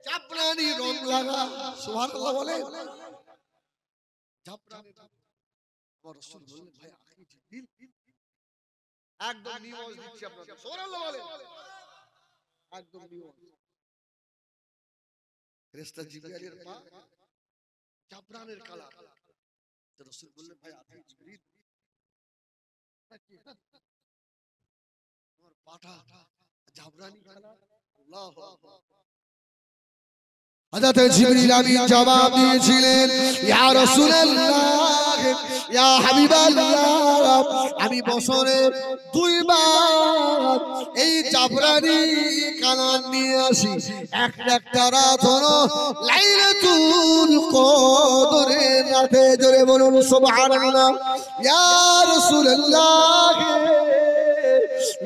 জাফরানি রং লাগা। সুবহানাল্লাহ বলে। জাফরানি আমার রাসূল বললেন, ভাই আখি জিবরিল, একদম নিউজ দিচ্ছি আপনাদের। সুবহানাল্লাহ বলে। একদম নিউজ। ফেরেশতা জিবরাইলের পা জাফরানের কালার। রাসূল বললেন, ভাই আখি জিবরিল, আমার পাটা জাফরানি কালার। আল্লাহু আকবার। হযরত জিবরিল আমিন জবাব দিয়েছিলেন, ইয়া রাসূলুল্লাহ, ইয়া হাবিবাল্লাহ, আমি বছরে 2 বার এই জাফরানি কালার নিয়ে আসি। একটা রাত হলো লাইলাতুল কদরের রাতে। জোরে বলুন সুবহানাল্লাহ। ইয়া রাসূলুল্লাহ,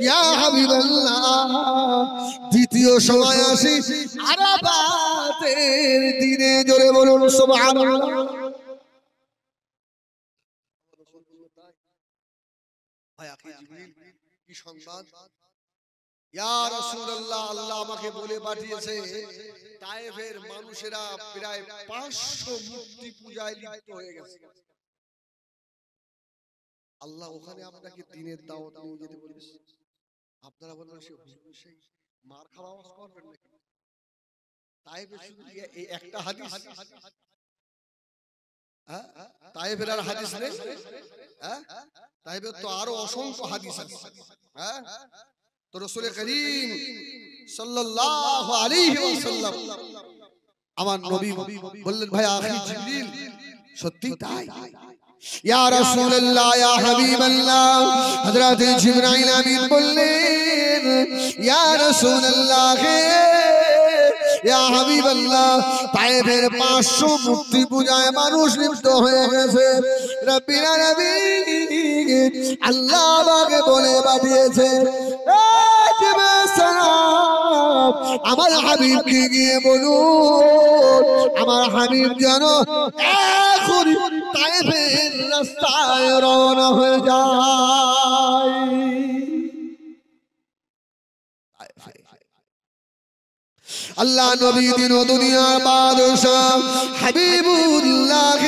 ইয়া হাবিবাল্লাহ, দ্বিতীয় সময় আসি আরাফাতের দিনে। জোরে বলুন সুবহানাল্লাহ। ভাই আখি জিবরিল, কি সংবাদ? ইয়া রাসূলুল্লাহ, আল্লাহ আমাকে বলে পাঠিয়েছে তায়েফের মানুষেরা প্রায় 500 মূর্তি পূজায় লিপ্ত হয়ে গেছে। আল্লাহ ওখানে আপনাকে দ্বীনের দাওয়াত নিয়ে যেতে বলেছে। আপনারা বলেন সে হুজুর সেই মার খাওয়া আওয়াজ করবেন নাকি? তায়েফে শুধু এই একটা হাদিস, হ্যাঁ তায়েফের আর হাদিস নেই। হ্যাঁ তাইবে তো আরো অসংখ্য হাদিস আছে হ্যাঁ তো রাসূল করিম সাল্লাল্লাহু আলাইহি ওয়াসাল্লাম আমার নবী বললেন ভাই আখি জিবরিল সত্যি তাই ইয়া রাসূলুল্লাহ ইয়া হাবিবাল্লাহ হযরত জিবরাইল আমিন বললেন ইয়া রাসূলুল্লাহ ইয়া হাবিবাল্লাহ তায়েফের 500 মূর্তি পূজায় মানুষ লিপ্ত হয়ে গেছে রব্বিল আলামিন আল্লাহ আমাকে বলে পাঠিয়েছে আমার হাবিবকে গিয়ে বলুন আমার হাবিব যেন এখন তায়েফের রাস্তায় রওনা হয়ে যায় আল্লাহ নবী দিন ও দুনিয়ার বাদশাহ হাবিবুল্লাহ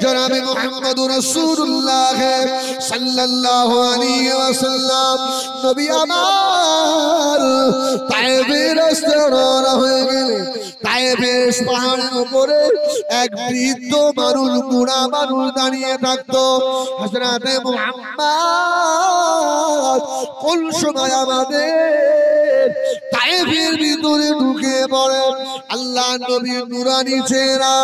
জনাবে মুহাম্মদুর রাসূলুল্লাহ সাল্লাল্লাহু আলাইহি ওয়াসাল্লাম নবী আমার তায়েফের রাস্তায় রওনা হয়ে গেলেন তায়েফের পাহাড়ের উপরে এক বৃদ্ধ মানুষ বুড়া মানুষ দাঁড়িয়ে থাকতো হযরতে মুহাম্মদ কোন সময় আমাদের তায়েফের ভিতরে ঢুকে পড়ে আল্লাহ নবীর নূরানি চেহারা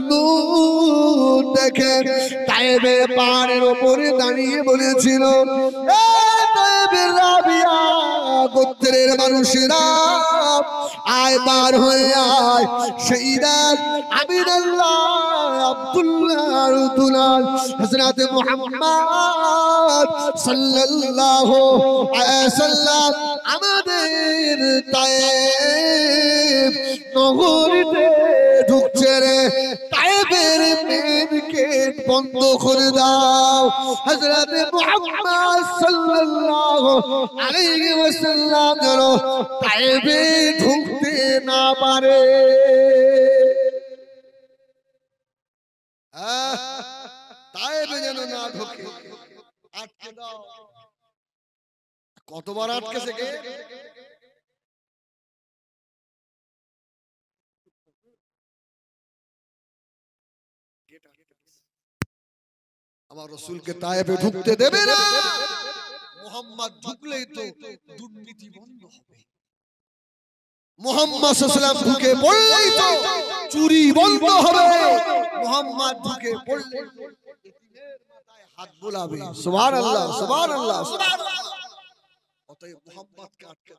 নূর দেখে তায়েফের পাহাড়ের উপরে দাঁড়িয়ে বলেছিল তায়েফের রাবিয়া গোত্রের মানুষেরা আয় বার হয়ে আয় শহীদান আমিনুল্লাহ আব্দুল্লাহ দুলাল হযরত মুহাম্মদ সাল্লাল্লাহু আলাইহি ওয়াসাল্লাম আমাদের তায়েফ নগরীতে ঢুকছে রে তায়েফের মেন গেট বন্ধ করে দাও হযরত মুহাম্মদ সাল্লাল্লাহু আলাইহি ওয়াসাল্লাম যেন তায়েফে ঢুকতে না পারে তায়েফে যেন না ঢোকে আটকে দাও কতবার আটকেছে কে আমার রাসূলকে তায়েফে ঢুকতে দেবে না মুহাম্মদ ঢুকলেই তো দুর্নীতি বন্ধ হবে মুহাম্মদ সাল্লাল্লাহু আলাইহি ওয়াসাল্লাম ঢুকে পড়লেই তো চুরি বন্ধ হবে মুহাম্মদ ঢুকে পড়লে এতিমের মাথায় হাত বুলাবে সুবহানাল্লাহ সুবহানাল্লাহ সুবহানাল্লাহ অতএব মুহাম্মদকে আটকে